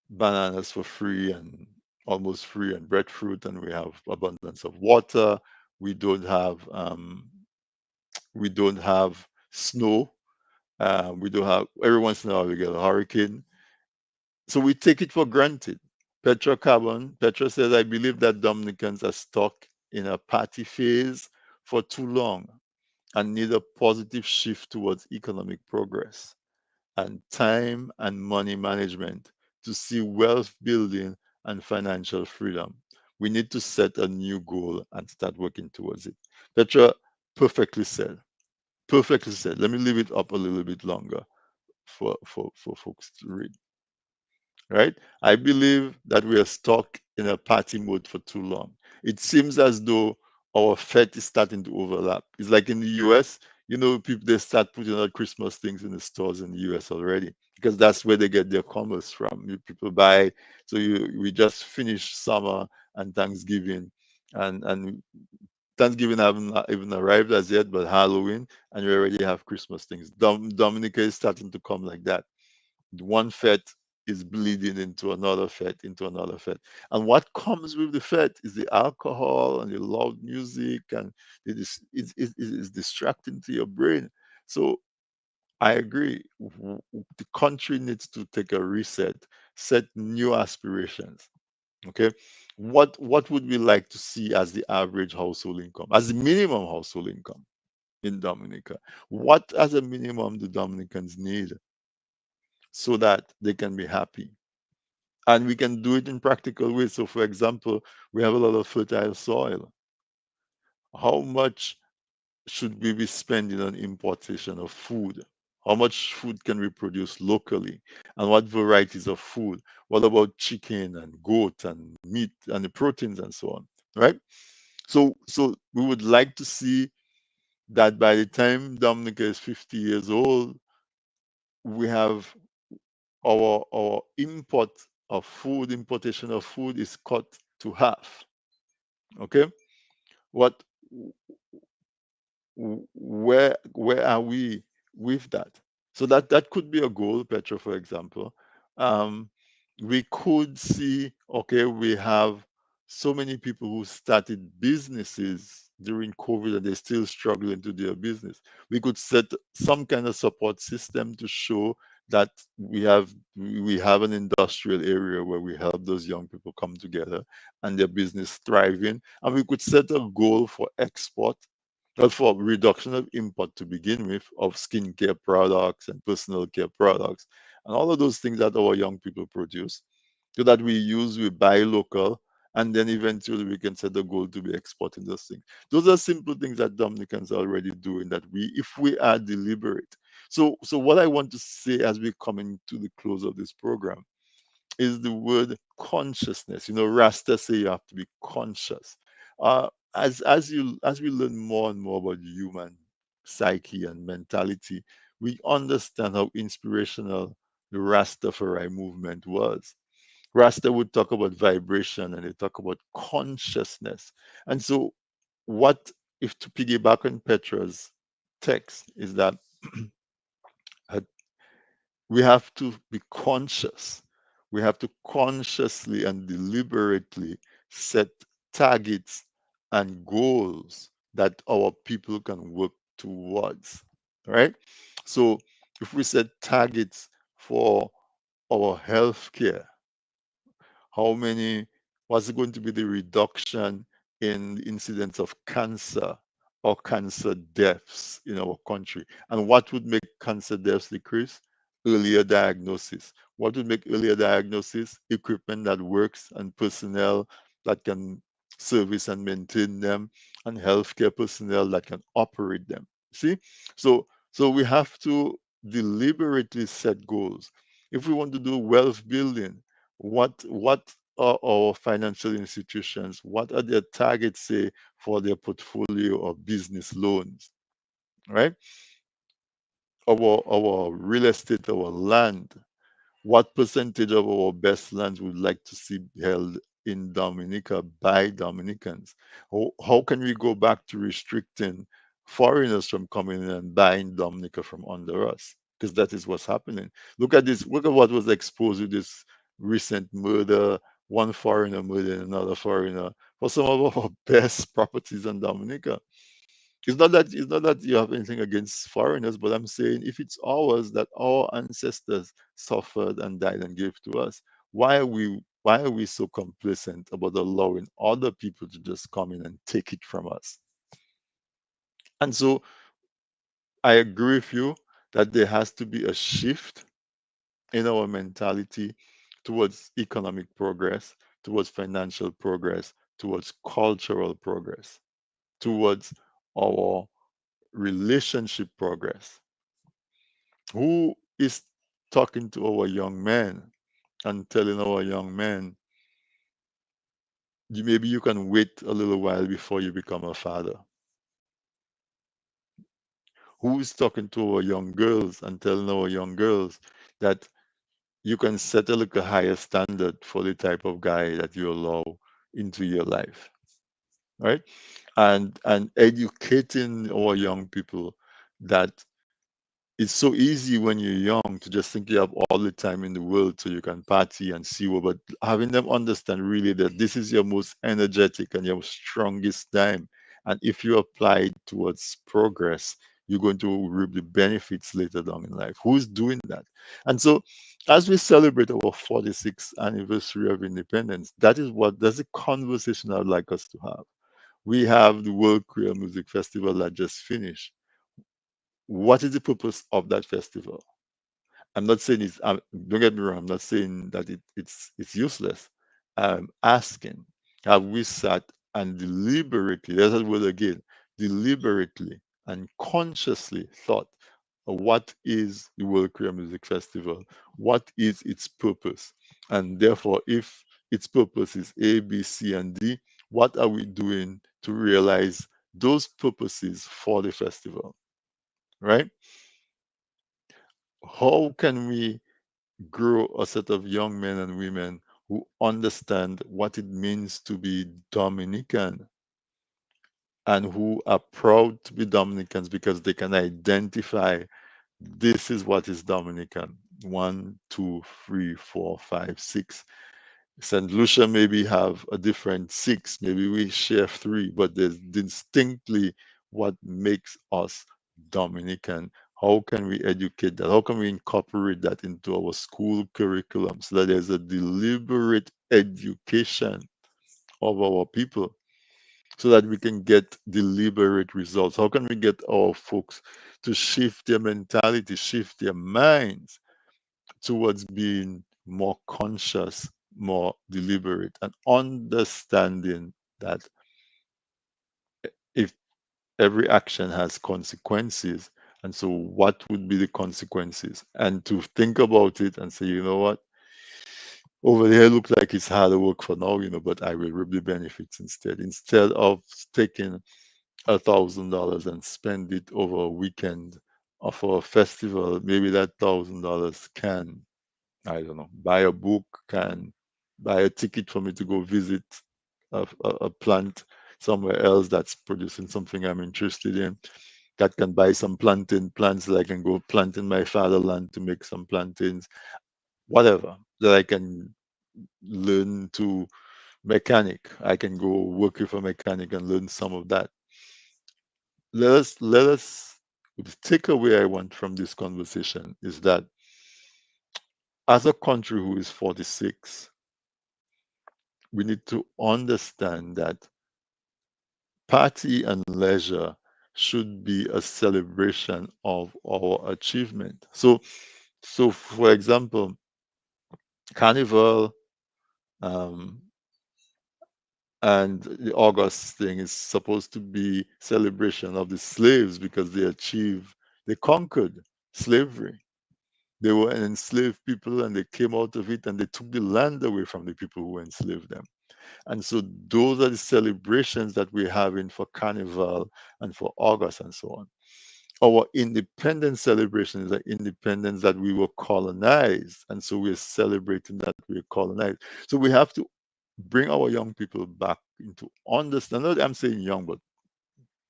bananas for free and almost free, and breadfruit, and we have abundance of water. We don't have snow. We don't have Every once in a while we get a hurricane, so we take it for granted. Petra says, I believe that Dominicans are stuck in a party phase for too long and need a positive shift towards economic progress and time and money management to see wealth building and financial freedom. We need to set a new goal and start working towards it. Petra, perfectly said. Perfectly said. Let me leave it up a little bit longer for folks to read. Right? I believe that we are stuck in a party mode for too long. It seems as though our fete is starting to overlap. It's like in the US, people they start putting out Christmas things in the stores in the US already, because that's where they get their commerce from. People buy. So we just finished summer and Thanksgiving, and Thanksgiving haven't even arrived as yet, but Halloween, and we already have Christmas things. Dominica is starting to come like that. One fete is bleeding into another fete, into another fete. And what comes with the fete is the alcohol and the loud music, and it's distracting to your brain. So I agree. The country needs to take a reset, set new aspirations. Okay. What would we like to see as the average household income, as the minimum household income in Dominica? What as a minimum do Dominicans need so that they can be happy? And we can do it in practical ways. So for example, we have a lot of fertile soil. How much should we be spending on importation of food? How much food can we produce locally? And what varieties of food? What about chicken and goat and meat and the proteins and so on? Right? So we would like to see that by the time Dominica is 50 years old, we have our import of food, importation of food is cut to half. Okay? What where are we with that? So that could be a goal, Petra, for example. Um, we could see, okay, we have so many people who started businesses during COVID and they're still struggling to do a business. We could set some kind of support system to show that we have an industrial area where we help those young people come together and their business thriving. And we could set a goal for export, well, for reduction of import to begin with, of skincare products and personal care products, and all of those things that our young people produce, so that we buy local, and then eventually we can set a goal to be exporting those things. Those are simple things that Dominicans are already doing, that if we are deliberate. So what I want to say as we come into the close of this program is the word consciousness. Rasta say you have to be conscious. As we learn more and more about the human psyche and mentality, we understand how inspirational the Rastafari movement was. Rasta would talk about vibration and they talk about consciousness. And so, what if to piggyback on Petra's text is that we have to be conscious. We have to consciously and deliberately set targets and goals that our people can work towards. Right? So if we set targets for our healthcare, how many, what's going to be the reduction in the incidence of cancer or cancer deaths in our country? And what would make cancer deaths decrease? Earlier diagnosis. What would make earlier diagnosis? Equipment that works and personnel that can service and maintain them, and healthcare personnel that can operate them. See? So we have to deliberately set goals. If we want to do wealth building, what are our financial institutions, what are their targets say for their portfolio of business loans, right? Our real estate, our land, what percentage of our best lands would like to see held in Dominica by Dominicans? How can we go back to restricting foreigners from coming in and buying Dominica from under us? Because that is what's happening. Look at this. Look at what was exposed with this recent murder. One foreigner murdering another foreigner for some of our best properties in Dominica. It's not that you have anything against foreigners, but I'm saying if it's ours that our ancestors suffered and died and gave to us, why are we so complacent about allowing other people to just come in and take it from us? And so I agree with you that there has to be a shift in our mentality towards economic progress, towards financial progress, towards cultural progress, towards our relationship progress. Who is talking to our young men and telling our young men, maybe you can wait a little while before you become a father? Who is talking to our young girls and telling our young girls that you can set a little higher standard for the type of guy that you allow into your life? Right? and educating our young people that it's so easy when you're young to just think you have all the time in the world so you can party and see what, but having them understand really that this is your most energetic and your strongest time. And if you apply it towards progress, you're going to reap the benefits later down in life. Who's doing that? And so as we celebrate our 46th anniversary of independence, that's the conversation I'd like us to have. We have the World Queer Music Festival that just finished. What is the purpose of that festival? I'm not saying it's. Don't get me wrong. I'm not saying that it's useless. I'm asking, have we sat and deliberately? There's that word again. Deliberately and consciously thought, what is the World Queer Music Festival? What is its purpose? And therefore, if its purpose is A, B, C, and D, what are we doing to realize those purposes for the festival? Right? How can we grow a set of young men and women who understand what it means to be Dominican and who are proud to be Dominicans because they can identify this is what is Dominican. One, two, three, four, five, six. St. Lucia maybe have a different six, maybe we share three, but there's distinctly what makes us Dominican. How can we educate that? How can we incorporate that into our school curriculum so that there's a deliberate education of our people so that we can get deliberate results? How can we get our folks to shift their mentality, shift their minds towards being more conscious, more deliberate, and understanding that if every action has consequences, and so what would be the consequences? And to think about it and say, you know what, over there look like it's hard work for now, but I will reap the benefits instead. Instead of taking $1,000 and spend it over a weekend or for a festival, maybe that $1,000 can, I don't know, buy a book, can buy a ticket for me to go visit a plant somewhere else that's producing something I'm interested in. That can buy some planting plants that I can go plant in my fatherland to make some plantings, whatever. That I can learn to mechanic. I can go work with a mechanic and learn some of that. Let us the takeaway I want from this conversation is that as a country who is 46, we need to understand that party and leisure should be a celebration of our achievement. So for example, Carnival um, and the August thing is supposed to be celebration of the slaves because they conquered slavery. They were enslaved people and they came out of it and they took the land away from the people who enslaved them. And so those are the celebrations that we're having for Carnival and for August and so on. Our independence celebration is an independence that we were colonized. And so we're celebrating that we're colonized. So we have to bring our young people back into understand. Not I'm saying young, but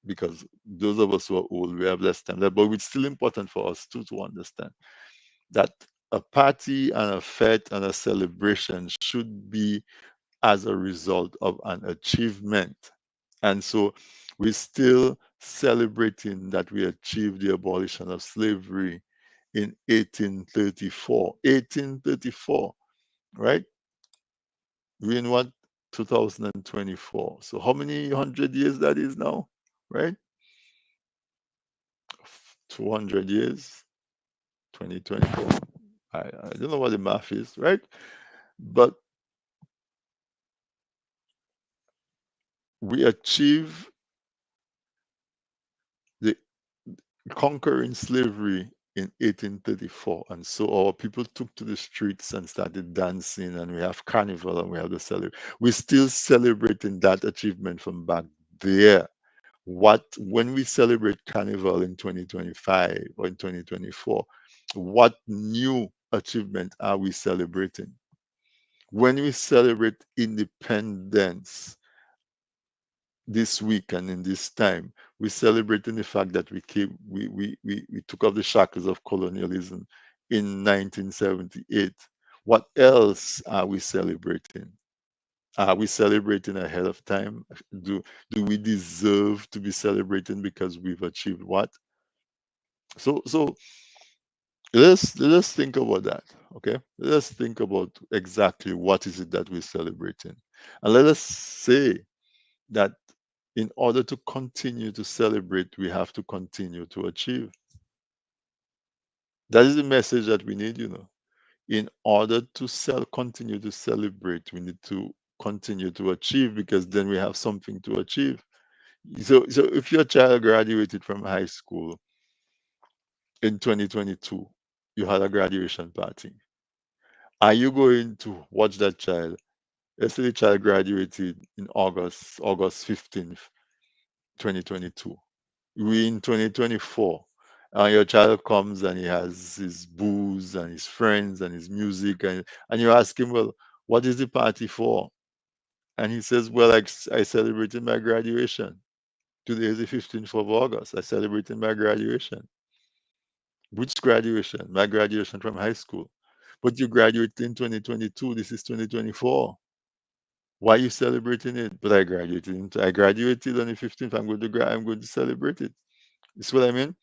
because those of us who are old, we have less time. But it's still important for us too to understand that a party and a fete and a celebration should be as a result of an achievement. And so we're still celebrating that we achieved the abolition of slavery in 1834. 1834, right? We're in what? 2024. So how many hundred years that is now, right? 200 years, 2024. I don't know what the math is, right? But we achieve the conquering slavery in 1834. And so our people took to the streets and started dancing, and we have carnival and we have the celebration. We're still celebrating that achievement from back there. When we celebrate carnival in 2025 or in 2024, what new achievement are we celebrating? When we celebrate independence, this week and in this time, we're celebrating the fact that we took off the shackles of colonialism in 1978. What else are we celebrating? Are we celebrating ahead of time? Do do we deserve to be celebrating because we've achieved what? So let's think about that. Okay, let's think about exactly what is it that we're celebrating, and let us say that in order to continue to celebrate, we have to continue to achieve. That is the message that we need, you know. In order to continue to celebrate, we need to continue to achieve, because then we have something to achieve. So if your child graduated from high school in 2022, you had a graduation party. Are you going to watch that child? Let's say the child graduated in August 15th, 2022. We in 2024, and your child comes and he has his booze and his friends and his music, and you ask him, well, what is the party for? And he says, well, I celebrated my graduation. Today is the 15th of August. I celebrated my graduation. Which graduation? My graduation from high school. But you graduated in 2022. This is 2024. Why are you celebrating it? But I graduated on the 15th. I'm going to celebrate it. You see what I mean?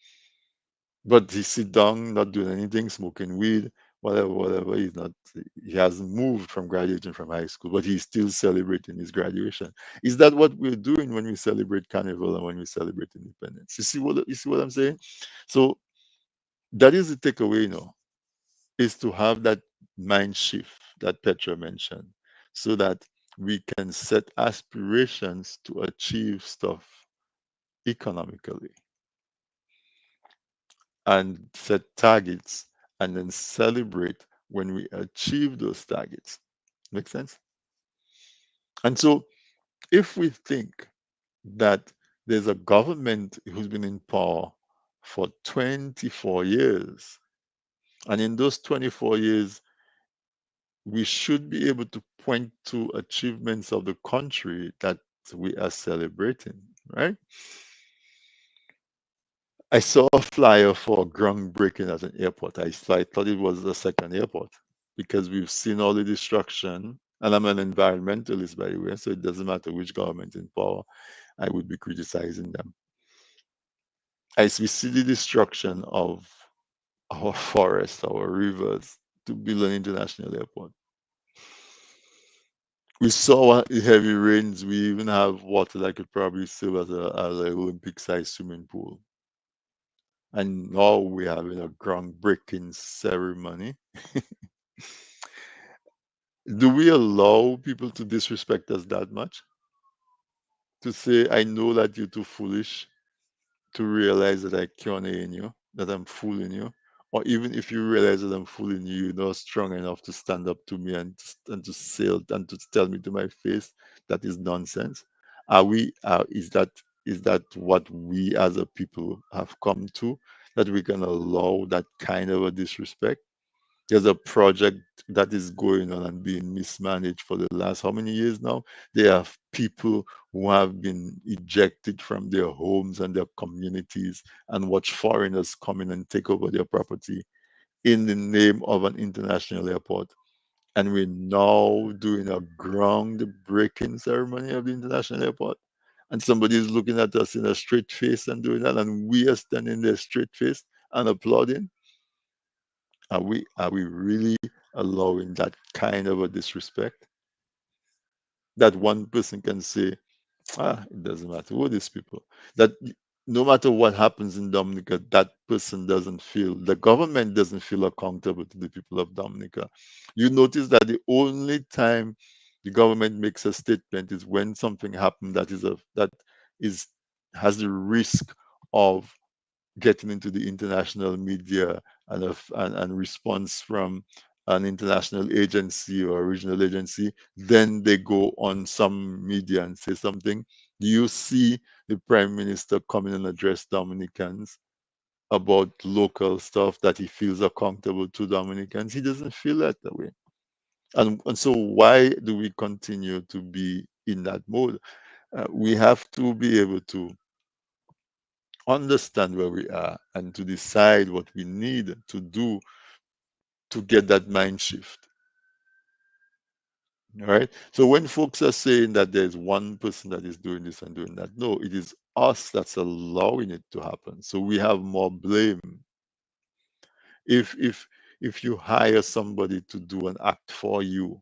But he sit down, not doing anything, smoking weed, whatever, whatever. He hasn't moved from graduating from high school, but he's still celebrating his graduation. Is that what we're doing when we celebrate Carnival and when we celebrate independence? You see what I'm saying? So that is the takeaway, is to have that mind shift that Petra mentioned, so that we can set aspirations to achieve stuff economically and set targets and then celebrate when we achieve those targets. Make sense? And so if we think that there's a government who's been in power for 24 years, and in those 24 years, we should be able to point to achievements of the country that we are celebrating, right? I saw a flyer for groundbreaking at an airport. I thought it was the second airport, because we've seen all the destruction. And I'm an environmentalist, by the way, so it doesn't matter which government in power, I would be criticizing them. As we see the destruction of our forests, our rivers, to build an international airport. We saw the heavy rains. We even have water that could probably serve as an Olympic-sized swimming pool. And now we're having a groundbreaking ceremony. Do we allow people to disrespect us that much? To say, I know that you're too foolish to realize that I can't in you, that I'm fooling you? Or even if you realize that I'm fooling you, you're not strong enough to stand up to me and to say and to tell me to my face that is nonsense? Are we? Is that what we as a people have come to? That we can allow that kind of a disrespect? There's a project that is going on and being mismanaged for the last how many years now? There are people who have been ejected from their homes and their communities and watch foreigners come in and take over their property in the name of an international airport. And we're now doing a ground-breaking ceremony of the international airport. And somebody is looking at us in a straight face and doing that, and we are standing there straight face and applauding. Are we really allowing that kind of a disrespect? That one person can say, it doesn't matter who are these people. That no matter what happens in Dominica, that person doesn't feel, the government doesn't feel accountable to the people of Dominica. You notice that the only time the government makes a statement is when something happened that is has the risk of getting into the international media and response from an international agency or a regional agency, then they go on some media and say something. Do you see the Prime Minister come in and address Dominicans about local stuff that he feels accountable to Dominicans? He doesn't feel that way. And so why do we continue to be in that mode? We have to be able to understand where we are and to decide what we need to do to get that mind shift. All right. So when folks are saying that there's one person that is doing this and doing that, no, it is us that's allowing it to happen. So we have more blame. If you hire somebody to do an act for you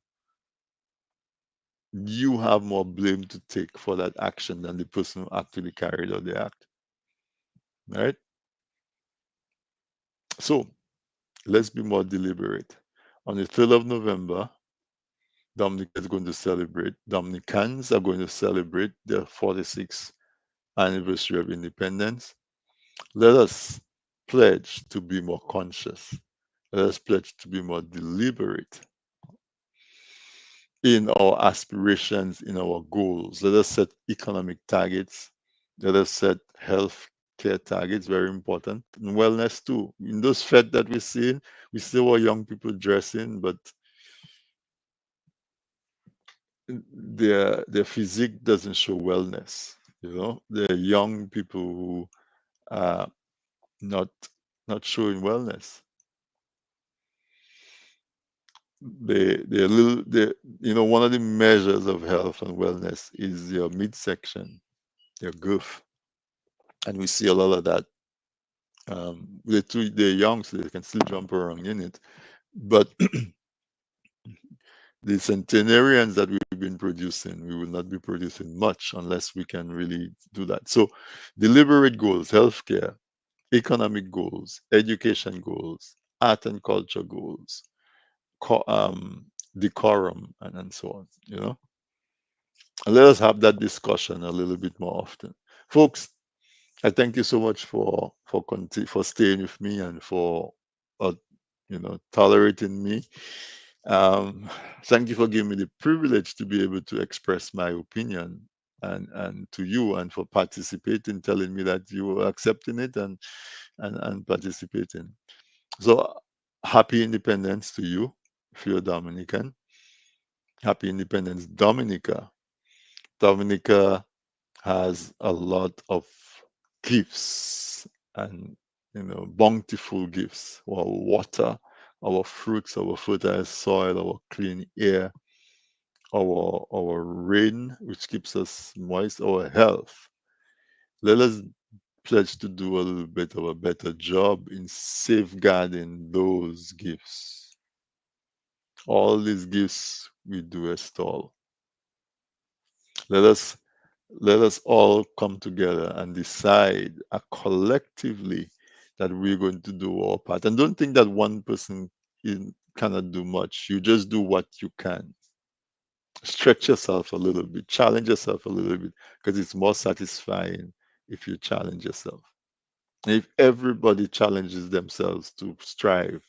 have more blame to take for that action than the person who actually carried out the act. Right? So let's be more deliberate. On the 3rd of November, Dominica is going to celebrate. Dominicans are going to celebrate their 46th anniversary of independence. Let us pledge to be more conscious. Let us pledge to be more deliberate in our aspirations, in our goals. Let us set economic targets. Let us set health care targets, very important, and wellness too. In those fed that we're seeing, we see our young people dressing, but their physique doesn't show wellness. You know, they're young people who are not not showing wellness. They're little they you know, one of the measures of health and wellness is your midsection, your girth. And we see a lot of that. They're young, so they can still jump around in it. But the centenarians that we've been producing, we will not be producing much unless we can really do that. So, deliberate goals, healthcare, economic goals, education goals, art and culture goals, co- um, decorum, and so on. You know, and let us have that discussion a little bit more often, folks. I thank you so much for staying with me and for uh, tolerating me. Um, Thank you for giving me the privilege to be able to express my opinion and to you, and for participating, telling me that you were accepting it and participating. So happy independence to you if you're Dominican. Happy Independence, Dominica. Dominica has a lot of gifts and bountiful gifts. Our water, our fruits, our fertile soil, our clean air, our rain, which keeps us moist, our health. Let us pledge to do a little bit of a better job in safeguarding those gifts. All these gifts we do extol. Let us let us all come together and decide collectively that we're going to do our part. And don't think that one person cannot do much. You just do what you can. Stretch yourself a little bit, challenge yourself a little bit, because it's more satisfying if you challenge yourself. And if everybody challenges themselves to strive,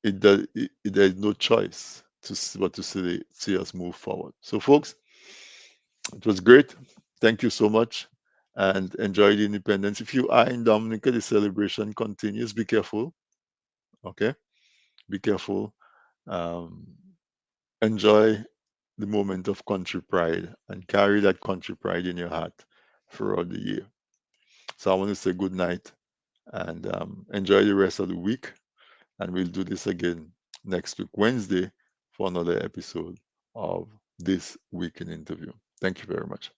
there's no choice but to see us move forward. So, folks, it was great. Thank you so much and enjoy the independence. If you are in Dominica, the celebration continues. Be careful. Okay? Be careful. Um, Enjoy the moment of country pride and carry that country pride in your heart throughout the year. So I want to say good night and enjoy the rest of the week. And we'll do this again next week, Wednesday, for another episode of This Week in Interview. Thank you very much.